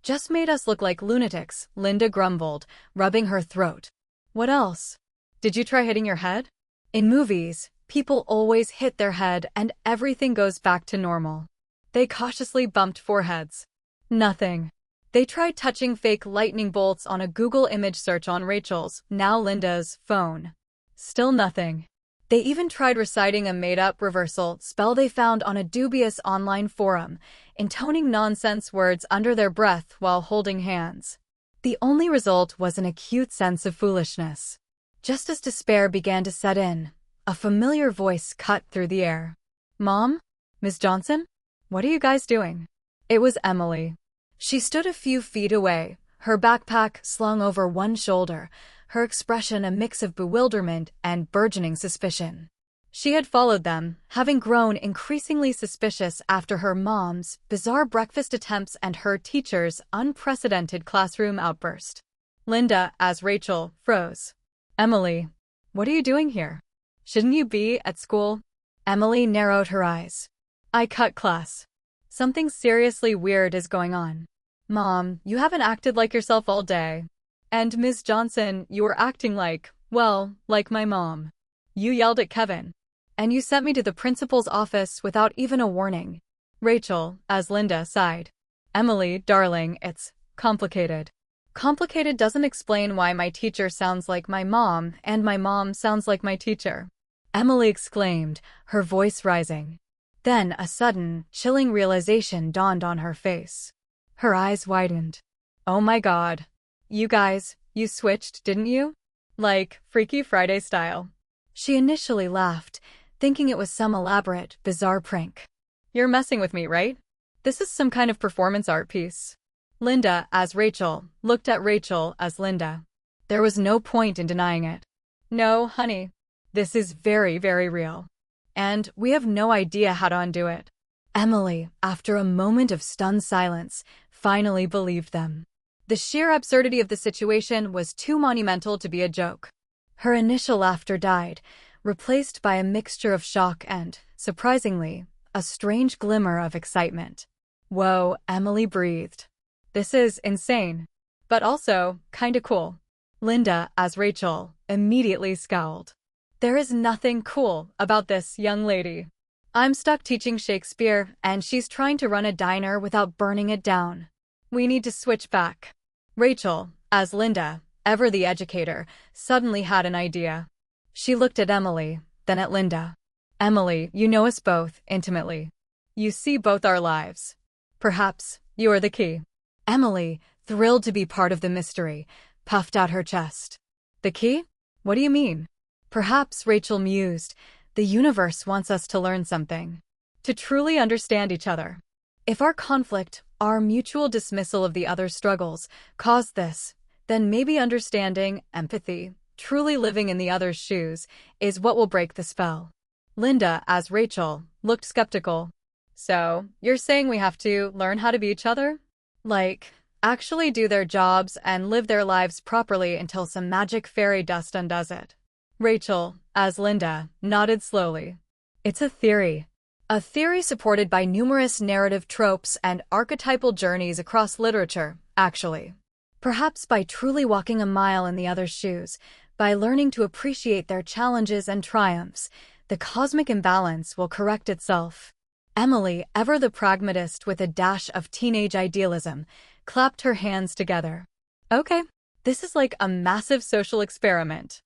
Just made us look like lunatics, Linda grumbled, rubbing her throat. What else? Did you try hitting your head? In movies, people always hit their head and everything goes back to normal. They cautiously bumped foreheads. Nothing. They tried touching fake lightning bolts on a Google image search on Rachel's, now Linda's, phone. Still nothing. They even tried reciting a made-up reversal spell they found on a dubious online forum, intoning nonsense words under their breath while holding hands. The only result was an acute sense of foolishness. Just as despair began to set in, a familiar voice cut through the air. Mom? Ms. Johnson? What are you guys doing? It was Emily. She stood a few feet away, her backpack slung over one shoulder, her expression a mix of bewilderment and burgeoning suspicion. She had followed them, having grown increasingly suspicious after her mom's bizarre breakfast attempts and her teacher's unprecedented classroom outburst. Linda, as Rachel, froze. Emily, what are you doing here? Shouldn't you be at school? Emily narrowed her eyes. I cut class. Something seriously weird is going on. Mom, you haven't acted like yourself all day. And Ms. Johnson, you were acting like, well, like my mom. You yelled at Kevin. And you sent me to the principal's office without even a warning. Rachel, as Linda, sighed. Emily, darling, it's complicated. Complicated doesn't explain why my teacher sounds like my mom and my mom sounds like my teacher. Emily exclaimed, her voice rising. Then a sudden, chilling realization dawned on her face. Her eyes widened. Oh my God. You guys, you switched, didn't you? Like, Freaky Friday style. She initially laughed, thinking it was some elaborate, bizarre prank. You're messing with me, right? This is some kind of performance art piece. Linda, as Rachel, looked at Rachel as Linda. There was no point in denying it. No, honey. This is very, very real. And we have no idea how to undo it. Emily, after a moment of stunned silence, finally believed them. The sheer absurdity of the situation was too monumental to be a joke. Her initial laughter died, replaced by a mixture of shock and, surprisingly, a strange glimmer of excitement. Whoa, Emily breathed. This is insane. But also, kinda cool. Linda, as Rachel, immediately scowled. There is nothing cool about this young lady. I'm stuck teaching Shakespeare, and she's trying to run a diner without burning it down. We need to switch back. Rachel, as Linda, ever the educator, suddenly had an idea. She looked at Emily, then at Linda. Emily, you know us both, intimately. You see both our lives. Perhaps you are the key. Emily, thrilled to be part of the mystery, puffed out her chest. The key? What do you mean? Perhaps, Rachel mused, the universe wants us to learn something. To truly understand each other. If our conflict, our mutual dismissal of the other's struggles, caused this, then maybe understanding, empathy, truly living in the other's shoes, is what will break the spell. Linda, as Rachel, looked skeptical. So, you're saying we have to learn how to be each other? Like, actually do their jobs and live their lives properly until some magic fairy dust undoes it. Rachel, as Linda, nodded slowly. It's a theory. A theory supported by numerous narrative tropes and archetypal journeys across literature, actually. Perhaps by truly walking a mile in the other's shoes, by learning to appreciate their challenges and triumphs, the cosmic imbalance will correct itself. Emily, ever the pragmatist with a dash of teenage idealism, clapped her hands together. Okay, this is like a massive social experiment.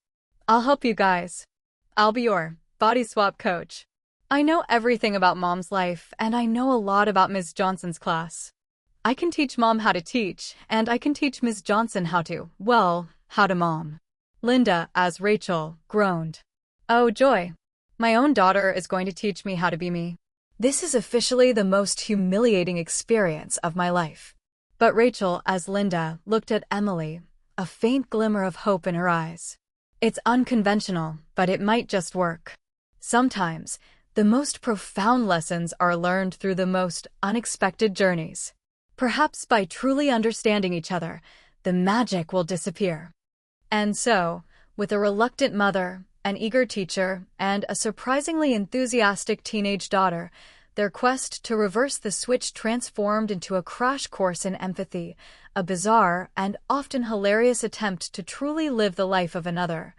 I'll help you guys. I'll be your body swap coach. I know everything about Mom's life, and I know a lot about Ms. Johnson's class. I can teach Mom how to teach, and I can teach Ms. Johnson how to Mom. Linda, as Rachel, groaned. Oh, joy. My own daughter is going to teach me how to be me. This is officially the most humiliating experience of my life. But Rachel, as Linda, looked at Emily, a faint glimmer of hope in her eyes. It's unconventional, but it might just work. Sometimes, the most profound lessons are learned through the most unexpected journeys. Perhaps by truly understanding each other, the magic will disappear. And so, with a reluctant mother, an eager teacher, and a surprisingly enthusiastic teenage daughter, their quest to reverse the switch transformed into a crash course in empathy, a bizarre and often hilarious attempt to truly live the life of another,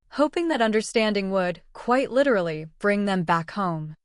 hoping that understanding would, quite literally, bring them back home.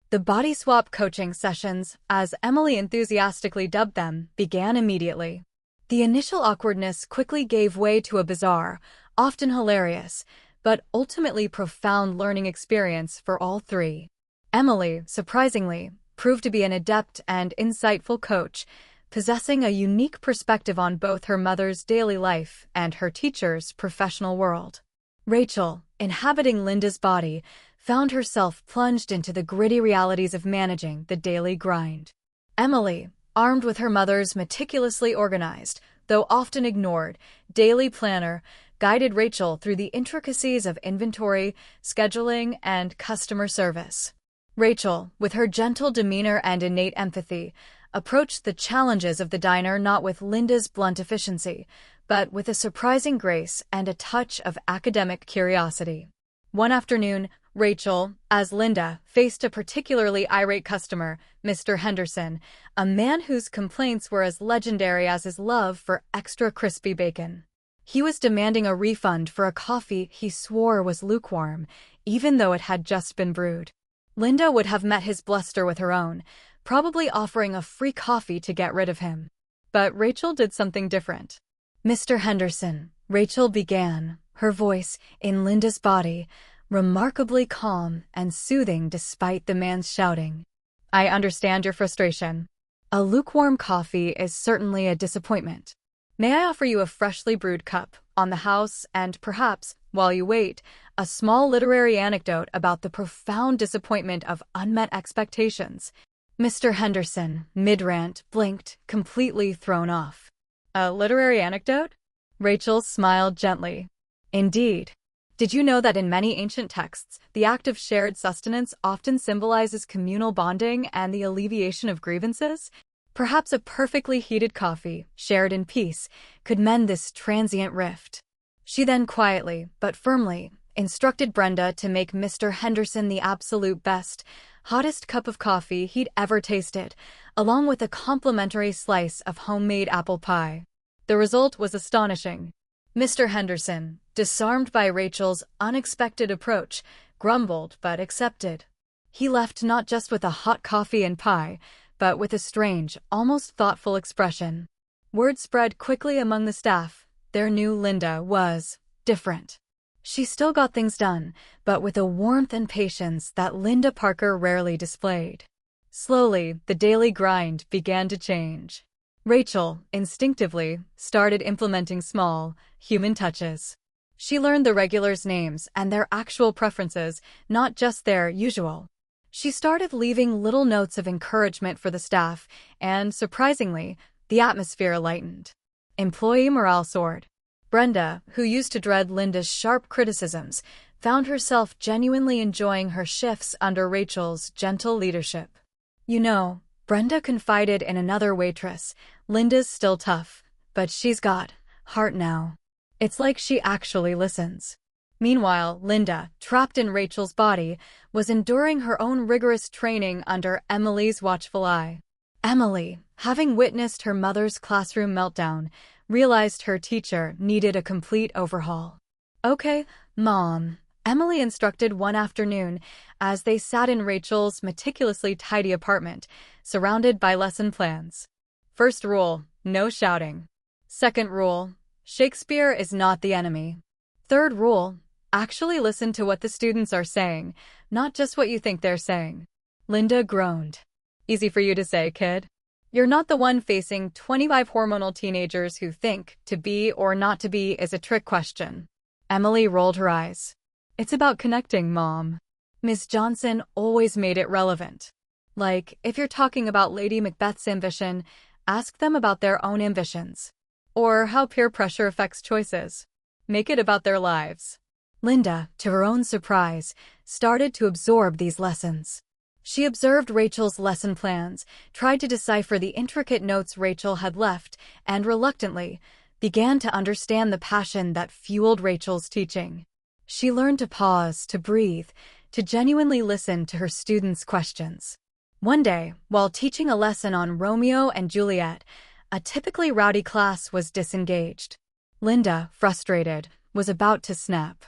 The body swap coaching sessions, as Emily enthusiastically dubbed them, began immediately. The initial awkwardness quickly gave way to a bizarre, often hilarious, but ultimately profound learning experience for all three. Emily, surprisingly, proved to be an adept and insightful coach, possessing a unique perspective on both her mother's daily life and her teacher's professional world. Rachel, inhabiting Linda's body, found herself plunged into the gritty realities of managing the daily grind. Emily, armed with her mother's meticulously organized, though often ignored, daily planner, guided Rachel through the intricacies of inventory, scheduling, and customer service. Rachel, with her gentle demeanor and innate empathy, approached the challenges of the diner not with Linda's blunt efficiency, but with a surprising grace and a touch of academic curiosity. One afternoon, Rachel, as Linda, faced a particularly irate customer, Mr. Henderson, a man whose complaints were as legendary as his love for extra crispy bacon. He was demanding a refund for a coffee he swore was lukewarm, even though it had just been brewed. Linda would have met his bluster with her own, probably offering a free coffee to get rid of him. But Rachel did something different. "Mr. Henderson," Rachel began, her voice, in Linda's body, remarkably calm and soothing despite the man's shouting. "I understand your frustration. A lukewarm coffee is certainly a disappointment. May I offer you a freshly brewed cup, on the house, and perhaps, while you wait, a small literary anecdote about the profound disappointment of unmet expectations?" Mr. Henderson, mid-rant, blinked, completely thrown off. "A literary anecdote?" Rachel smiled gently. "Indeed. Did you know that in many ancient texts, the act of shared sustenance often symbolizes communal bonding and the alleviation of grievances? Perhaps a perfectly heated coffee, shared in peace, could mend this transient rift." She then quietly, but firmly, instructed Brenda to make Mr. Henderson the absolute best, hottest cup of coffee he'd ever tasted, along with a complimentary slice of homemade apple pie. The result was astonishing. Mr. Henderson, disarmed by Rachel's unexpected approach, grumbled but accepted. He left not just with a hot coffee and pie, but with a strange, almost thoughtful expression. Word spread quickly among the staff. Their new Linda was different. She still got things done, but with a warmth and patience that Linda Parker rarely displayed. Slowly, the daily grind began to change. Rachel, instinctively, started implementing small, human touches. She learned the regulars' names and their actual preferences, not just their usual. She started leaving little notes of encouragement for the staff, and, surprisingly, the atmosphere lightened. Employee morale soared. Brenda, who used to dread Linda's sharp criticisms, found herself genuinely enjoying her shifts under Rachel's gentle leadership. "You know," Brenda confided in another waitress, "Linda's still tough, but she's got heart now. It's like she actually listens." Meanwhile, Linda, trapped in Rachel's body, was enduring her own rigorous training under Emily's watchful eye. Emily, having witnessed her mother's classroom meltdown, realized her teacher needed a complete overhaul. "Okay, Mom," Emily instructed one afternoon as they sat in Rachel's meticulously tidy apartment, surrounded by lesson plans. "First rule, no shouting. Second rule, Shakespeare is not the enemy. Third rule, actually listen to what the students are saying, not just what you think they're saying." Linda groaned. "Easy for you to say, kid. You're not the one facing 25 hormonal teenagers who think to be or not to be is a trick question." Emily rolled her eyes. "It's about connecting, Mom. Ms. Johnson always made it relevant. Like, if you're talking about Lady Macbeth's ambition, ask them about their own ambitions. Or how peer pressure affects choices. Make it about their lives." Linda, to her own surprise, started to absorb these lessons. She observed Rachel's lesson plans, tried to decipher the intricate notes Rachel had left, and reluctantly began to understand the passion that fueled Rachel's teaching. She learned to pause, to breathe, to genuinely listen to her students' questions. One day, while teaching a lesson on Romeo and Juliet, a typically rowdy class was disengaged. Linda, frustrated, was about to snap.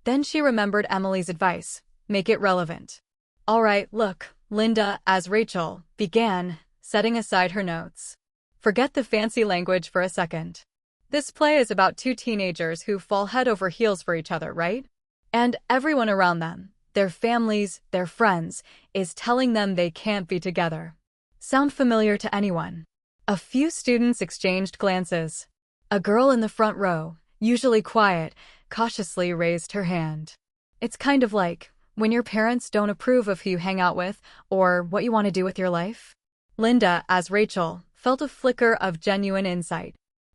Then she remembered Emily's advice: make it relevant. All right, look, Linda, as Rachel began, setting aside her notes. Forget the fancy language for a second. This play is about two teenagers who fall head over heels for each other, right? And everyone around them, their families, their friends, is telling them they can't be together. Sound familiar to anyone? A few students exchanged glances. A girl in the front row, usually quiet, cautiously raised her hand. It's kind of like when your parents don't approve of who you hang out with or what you want to do with your life. Linda, as Rachel, felt a flicker of genuine insight.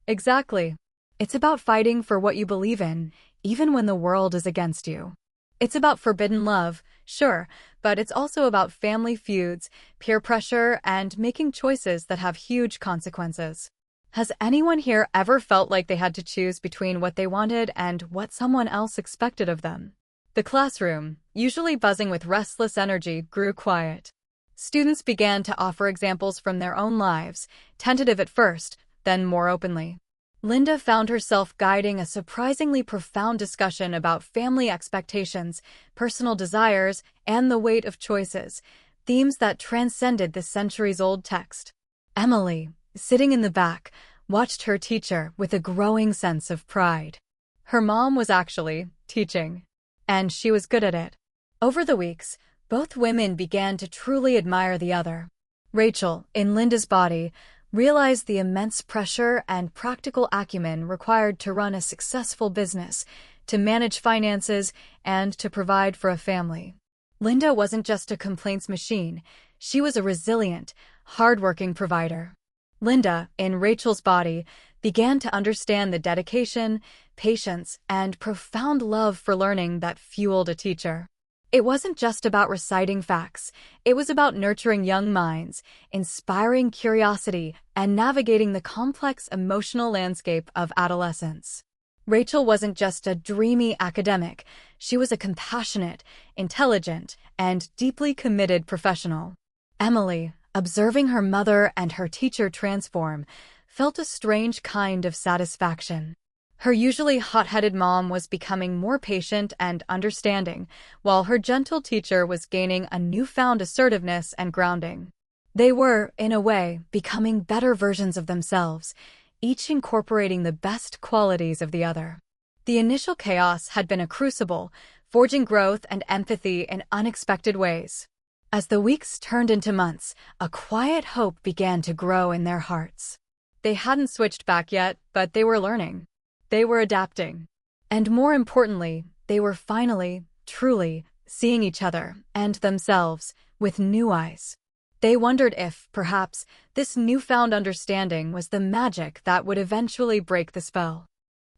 Exactly. It's about fighting for what you believe in, even when the world is against you. It's about forbidden love, sure, but it's also about family feuds, peer pressure, and making choices that have huge consequences. Has anyone here ever felt like they had to choose between what they wanted and what someone else expected of them? The classroom, usually buzzing with restless energy, grew quiet. Students began to offer examples from their own lives, tentative at first, then more openly. Linda found herself guiding a surprisingly profound discussion about family expectations, personal desires, and the weight of choices, themes that transcended the centuries-old text. Emily, sitting in the back, watched her teacher with a growing sense of pride. Her mom was actually teaching, and she was good at it. Over the weeks, both women began to truly admire the other. Rachel, in Linda's body, realized the immense pressure and practical acumen required to run a successful business, to manage finances, and to provide for a family. Linda wasn't just a complaints machine, she was a resilient, hard-working provider. Linda, in Rachel's body, began to understand the dedication, patience, and profound love for learning that fueled a teacher. It wasn't just about reciting facts, it was about nurturing young minds, inspiring curiosity, and navigating the complex emotional landscape of adolescence. Rachel wasn't just a dreamy academic, she was a compassionate, intelligent, and deeply committed professional. Emily, observing her mother and her teacher transform, felt a strange kind of satisfaction. Her usually hot-headed mom was becoming more patient and understanding, while her gentle teacher was gaining a newfound assertiveness and grounding. They were, in a way, becoming better versions of themselves, each incorporating the best qualities of the other. The initial chaos had been a crucible, forging growth and empathy in unexpected ways. As the weeks turned into months, a quiet hope began to grow in their hearts. They hadn't switched back yet, but they were learning. They were adapting. And more importantly, they were finally, truly, seeing each other and themselves with new eyes. They wondered if, perhaps, this newfound understanding was the magic that would eventually break the spell.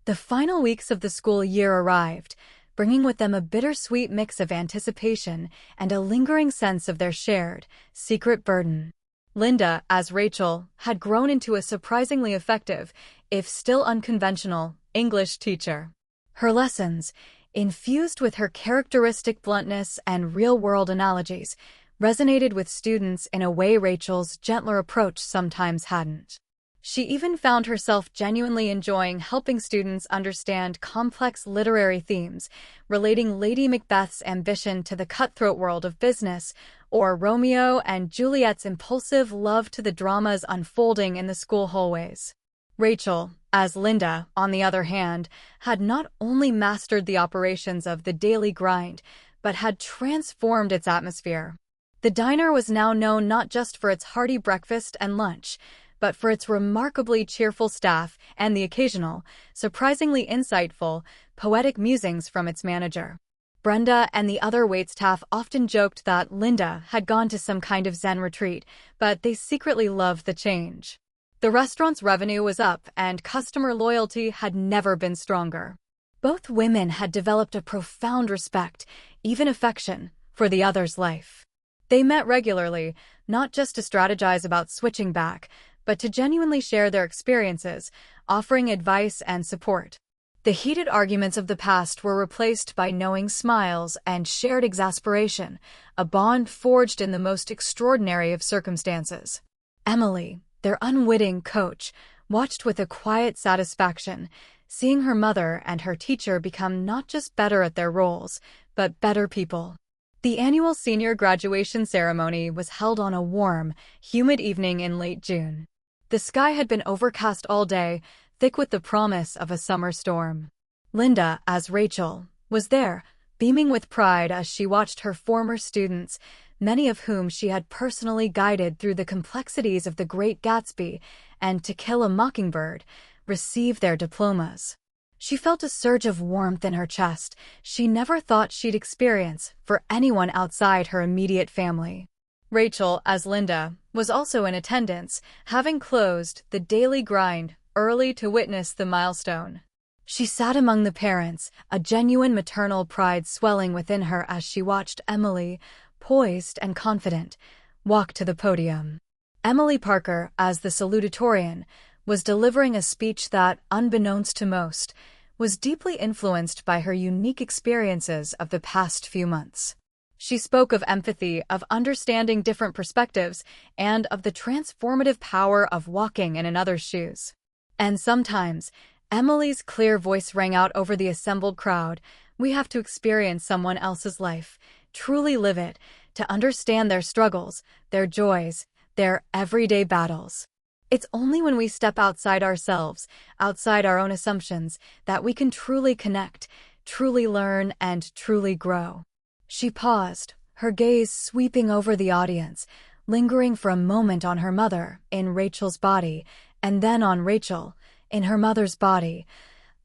The final weeks of the school year arrived, bringing with them a bittersweet mix of anticipation and a lingering sense of their shared, secret burden. Linda, as Rachel, had grown into a surprisingly effective, if still unconventional, English teacher. Her lessons, infused with her characteristic bluntness and real-world analogies, resonated with students in a way Rachel's gentler approach sometimes hadn't. She even found herself genuinely enjoying helping students understand complex literary themes, relating Lady Macbeth's ambition to the cutthroat world of business, or Romeo and Juliet's impulsive love to the dramas unfolding in the school hallways. Rachel, as Linda, on the other hand, had not only mastered the operations of the daily grind, but had transformed its atmosphere. The diner was now known not just for its hearty breakfast and lunch, but for its remarkably cheerful staff and the occasional, surprisingly insightful, poetic musings from its manager. Brenda and the other waitstaff often joked that Linda had gone to some kind of Zen retreat, but they secretly loved the change. The restaurant's revenue was up, and customer loyalty had never been stronger. Both women had developed a profound respect, even affection, for the other's life. They met regularly, not just to strategize about switching back, but to genuinely share their experiences, offering advice and support. The heated arguments of the past were replaced by knowing smiles and shared exasperation, a bond forged in the most extraordinary of circumstances. Emily, their unwitting coach, watched with a quiet satisfaction, seeing her mother and her teacher become not just better at their roles, but better people. The annual senior graduation ceremony was held on a warm, humid evening in late June. The sky had been overcast all day, thick with the promise of a summer storm. Linda, as Rachel, was there, beaming with pride as she watched her former students, many of whom she had personally guided through the complexities of The Great Gatsby and To Kill a Mockingbird, receive their diplomas. She felt a surge of warmth in her chest she never thought she'd experience for anyone outside her immediate family. Rachel, as Linda, was also in attendance, having closed the daily grind early to witness the milestone. She sat among the parents, a genuine maternal pride swelling within her as she watched Emily, poised and confident, walk to the podium. Emily Parker, as the salutatorian, was delivering a speech that, unbeknownst to most, was deeply influenced by her unique experiences of the past few months. She spoke of empathy, of understanding different perspectives, and of the transformative power of walking in another's shoes. And sometimes, Emily's clear voice rang out over the assembled crowd. We have to experience someone else's life, truly live it, to understand their struggles, their joys, their everyday battles. It's only when we step outside ourselves, outside our own assumptions, that we can truly connect, truly learn, and truly grow. She paused, her gaze sweeping over the audience, lingering for a moment on her mother, in Rachel's body, and then on Rachel, in her mother's body,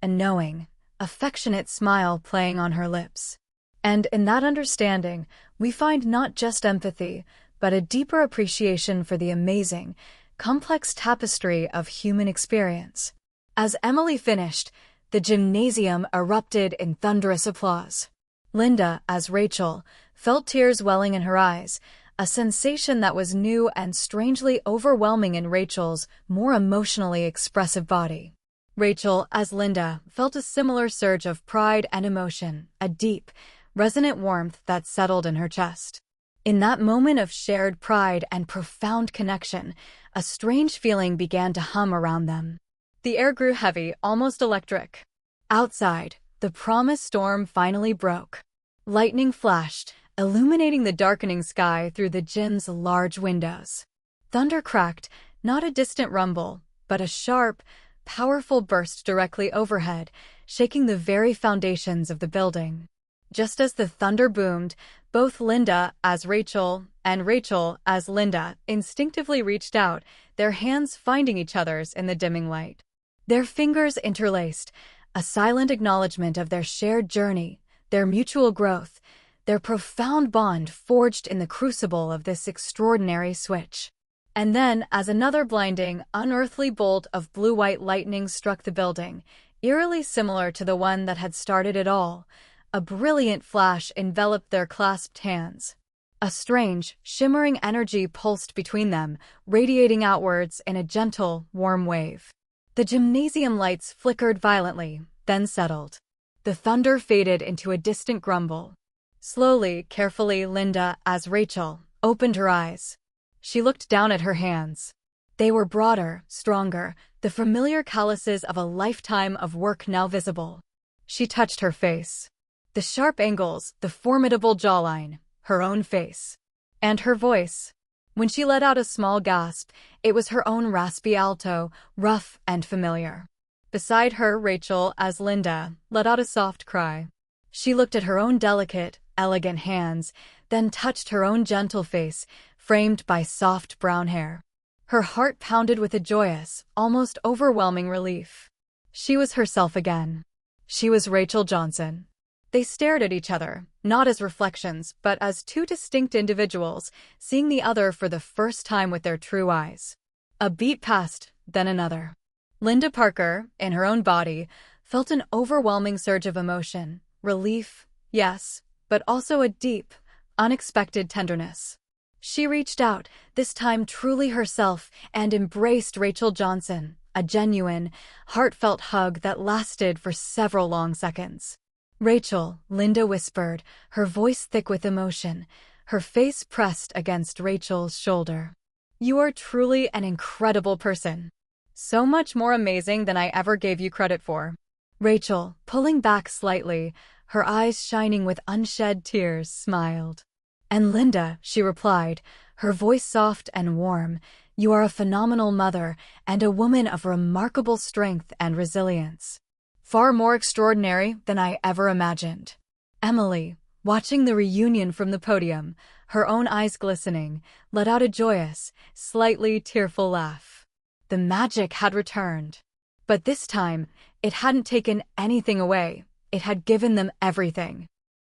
a knowing, affectionate smile playing on her lips. And in that understanding, we find not just empathy, but a deeper appreciation for the amazing, complex tapestry of human experience. As Emily finished, the gymnasium erupted in thunderous applause. Linda, as Rachel, felt tears welling in her eyes, a sensation that was new and strangely overwhelming in Rachel's more emotionally expressive body. Rachel, as Linda, felt a similar surge of pride and emotion, a deep, resonant warmth that settled in her chest. In that moment of shared pride and profound connection, a strange feeling began to hum around them. The air grew heavy, almost electric. Outside, the promised storm finally broke. Lightning flashed, illuminating the darkening sky through the gym's large windows. Thunder cracked, not a distant rumble, but a sharp, powerful burst directly overhead, shaking the very foundations of the building. Just as the thunder boomed, both Linda, as Rachel, and Rachel, as Linda, instinctively reached out, their hands finding each other's in the dimming light. Their fingers interlaced, a silent acknowledgement of their shared journey, their mutual growth, their profound bond forged in the crucible of this extraordinary switch. And then, as another blinding, unearthly bolt of blue-white lightning struck the building, eerily similar to the one that had started it all, a brilliant flash enveloped their clasped hands. A strange, shimmering energy pulsed between them, radiating outwards in a gentle, warm wave. The gymnasium lights flickered violently, then settled. The thunder faded into a distant grumble. Slowly, carefully, Linda, as Rachel, opened her eyes. She looked down at her hands. They were broader, stronger, the familiar calluses of a lifetime of work now visible. She touched her face. The sharp angles, the formidable jawline, her own face. And her voice. When she let out a small gasp, it was her own raspy alto, rough and familiar. Beside her, Rachel, as Linda, let out a soft cry. She looked at her own delicate, elegant hands, then touched her own gentle face, framed by soft brown hair. Her heart pounded with a joyous, almost overwhelming relief. She was herself again. She was Rachel Johnson. They stared at each other, not as reflections, but as two distinct individuals, seeing the other for the first time with their true eyes. A beat passed, then another. Linda Parker, in her own body, felt an overwhelming surge of emotion, relief, yes, but also a deep, unexpected tenderness. She reached out, this time truly herself, and embraced Rachel Johnson, a genuine, heartfelt hug that lasted for several long seconds. "Rachel," Linda whispered, her voice thick with emotion, her face pressed against Rachel's shoulder. "You are truly an incredible person. So much more amazing than I ever gave you credit for." Rachel, pulling back slightly, her eyes shining with unshed tears, smiled. "And Linda," she replied, her voice soft and warm, "you are a phenomenal mother and a woman of remarkable strength and resilience. Far more extraordinary than I ever imagined." Emily, watching the reunion from the podium, her own eyes glistening, let out a joyous, slightly tearful laugh. The magic had returned. But this time, it hadn't taken anything away, it had given them everything.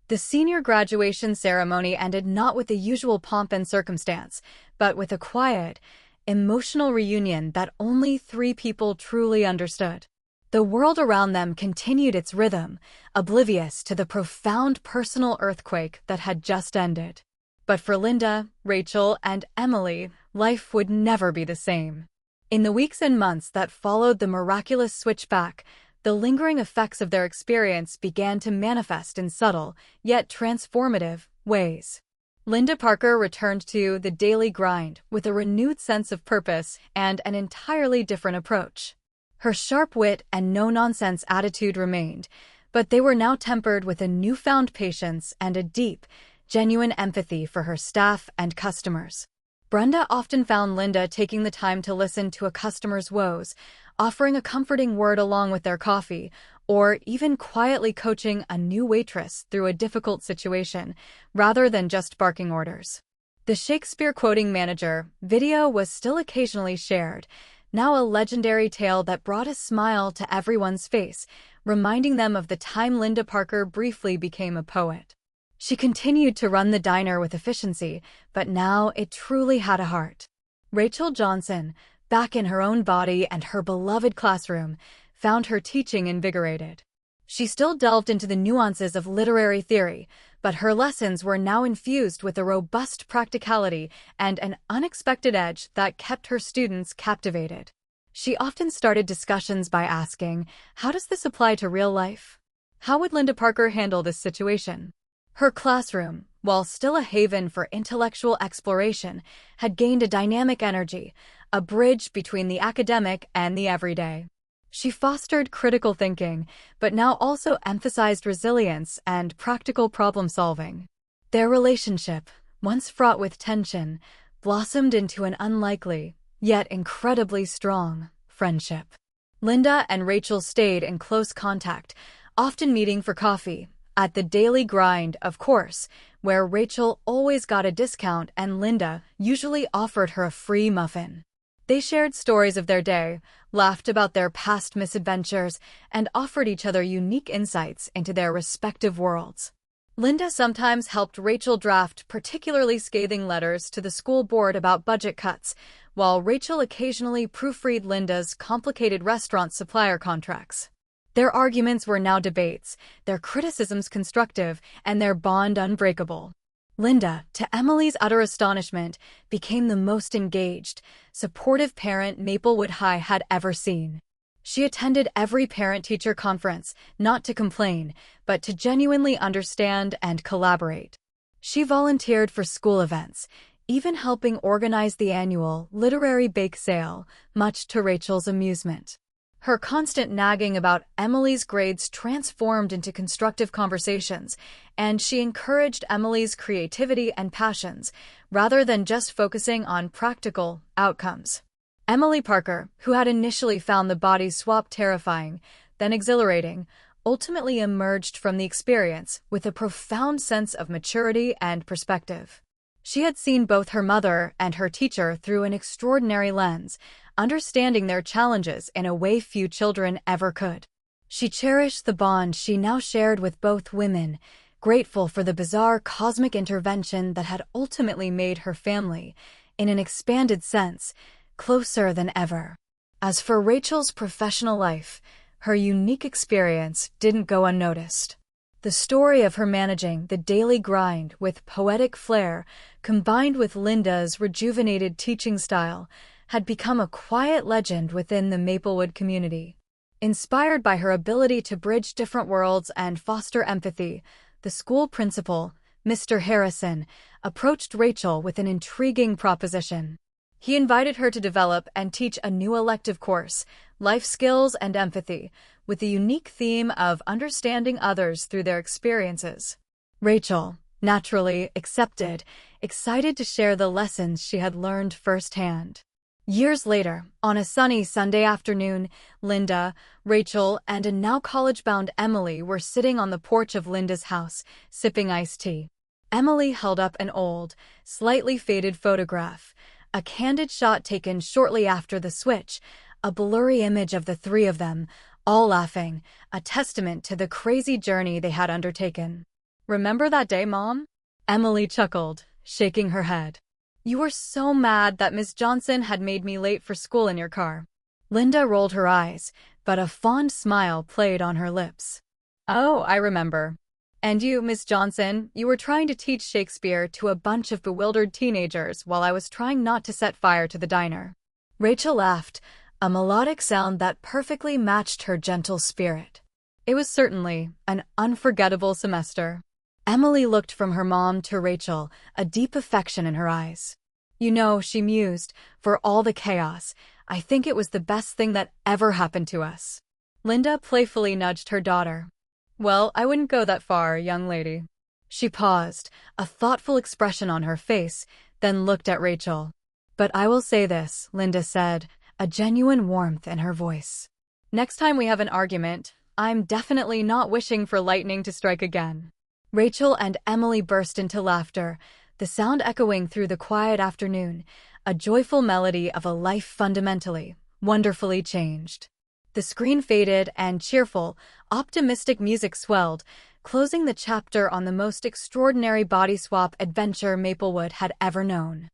The senior graduation ceremony ended not with the usual pomp and circumstance, but with a quiet, emotional reunion that only 3 people truly understood. The world around them continued its rhythm, oblivious to the profound personal earthquake that had just ended. But for Linda, Rachel, and Emily, life would never be the same. In the weeks and months that followed the miraculous switch back, the lingering effects of their experience began to manifest in subtle, yet transformative, ways. Linda Parker returned to the daily grind with a renewed sense of purpose and an entirely different approach. Her sharp wit and no-nonsense attitude remained, but they were now tempered with a newfound patience and a deep, genuine empathy for her staff and customers. Brenda often found Linda taking the time to listen to a customer's woes, offering a comforting word along with their coffee, or even quietly coaching a new waitress through a difficult situation, rather than just barking orders. The Shakespeare-quoting manager video was still occasionally shared, now a legendary tale that brought a smile to everyone's face, reminding them of the time Linda Parker briefly became a poet. She continued to run the diner with efficiency, but now it truly had a heart. Rachel Johnson, back in her own body and her beloved classroom, found her teaching invigorated. She still delved into the nuances of literary theory, but her lessons were now infused with a robust practicality and an unexpected edge that kept her students captivated. She often started discussions by asking, "How does this apply to real life? How would Linda Parker handle this situation?" Her classroom, while still a haven for intellectual exploration, had gained a dynamic energy, a bridge between the academic and the everyday. She fostered critical thinking, but now also emphasized resilience and practical problem-solving. Their relationship, once fraught with tension, blossomed into an unlikely, yet incredibly strong, friendship. Linda and Rachel stayed in close contact, often meeting for coffee, at the Daily Grind, of course, where Rachel always got a discount and Linda usually offered her a free muffin. They shared stories of their day, laughed about their past misadventures, and offered each other unique insights into their respective worlds. Linda sometimes helped Rachel draft particularly scathing letters to the school board about budget cuts, while Rachel occasionally proofread Linda's complicated restaurant supplier contracts. Their arguments were now debates, their criticisms constructive, and their bond unbreakable. Linda, to Emily's utter astonishment, became the most engaged, supportive parent Maplewood High had ever seen. She attended every parent-teacher conference, not to complain, but to genuinely understand and collaborate. She volunteered for school events, even helping organize the annual literary bake sale, much to Rachel's amusement. Her constant nagging about Emily's grades transformed into constructive conversations, and she encouraged Emily's creativity and passions, rather than just focusing on practical outcomes. Emily Parker, who had initially found the body swap terrifying, then exhilarating, ultimately emerged from the experience with a profound sense of maturity and perspective. She had seen both her mother and her teacher through an extraordinary lens, understanding their challenges in a way few children ever could. She cherished the bond she now shared with both women, grateful for the bizarre cosmic intervention that had ultimately made her family, in an expanded sense, closer than ever. As for Rachel's professional life, her unique experience didn't go unnoticed. The story of her managing the daily grind with poetic flair, combined with Linda's rejuvenated teaching style, had become a quiet legend within the Maplewood community. Inspired by her ability to bridge different worlds and foster empathy, the school principal, Mr. Harrison, approached Rachel with an intriguing proposition. He invited her to develop and teach a new elective course, Life Skills and Empathy, with the unique theme of understanding others through their experiences. Rachel, naturally, accepted, excited to share the lessons she had learned firsthand. Years later, on a sunny Sunday afternoon, Linda, Rachel, and a now college-bound Emily were sitting on the porch of Linda's house, sipping iced tea. Emily held up an old, slightly faded photograph, a candid shot taken shortly after the switch, a blurry image of the three of them, all laughing, a testament to the crazy journey they had undertaken. "Remember that day, Mom?" Emily chuckled, shaking her head. "You were so mad that Miss Johnson had made me late for school in your car." Linda rolled her eyes, but a fond smile played on her lips. "Oh, I remember. And you, Miss Johnson, you were trying to teach Shakespeare to a bunch of bewildered teenagers while I was trying not to set fire to the diner." Rachel laughed, a melodic sound that perfectly matched her gentle spirit. It was certainly an unforgettable semester. Emily looked from her mom to Rachel, a deep affection in her eyes. "You know," she mused, "for all the chaos, I think it was the best thing that ever happened to us." Linda playfully nudged her daughter. "Well, I wouldn't go that far, young lady." She paused, a thoughtful expression on her face, then looked at Rachel. "But I will say this," Linda said, a genuine warmth in her voice. "Next time we have an argument, I'm definitely not wishing for lightning to strike again." Rachel and Emily burst into laughter, the sound echoing through the quiet afternoon, a joyful melody of a life fundamentally, wonderfully changed. The screen faded and cheerful, optimistic music swelled, closing the chapter on the most extraordinary body swap adventure Maplewood had ever known.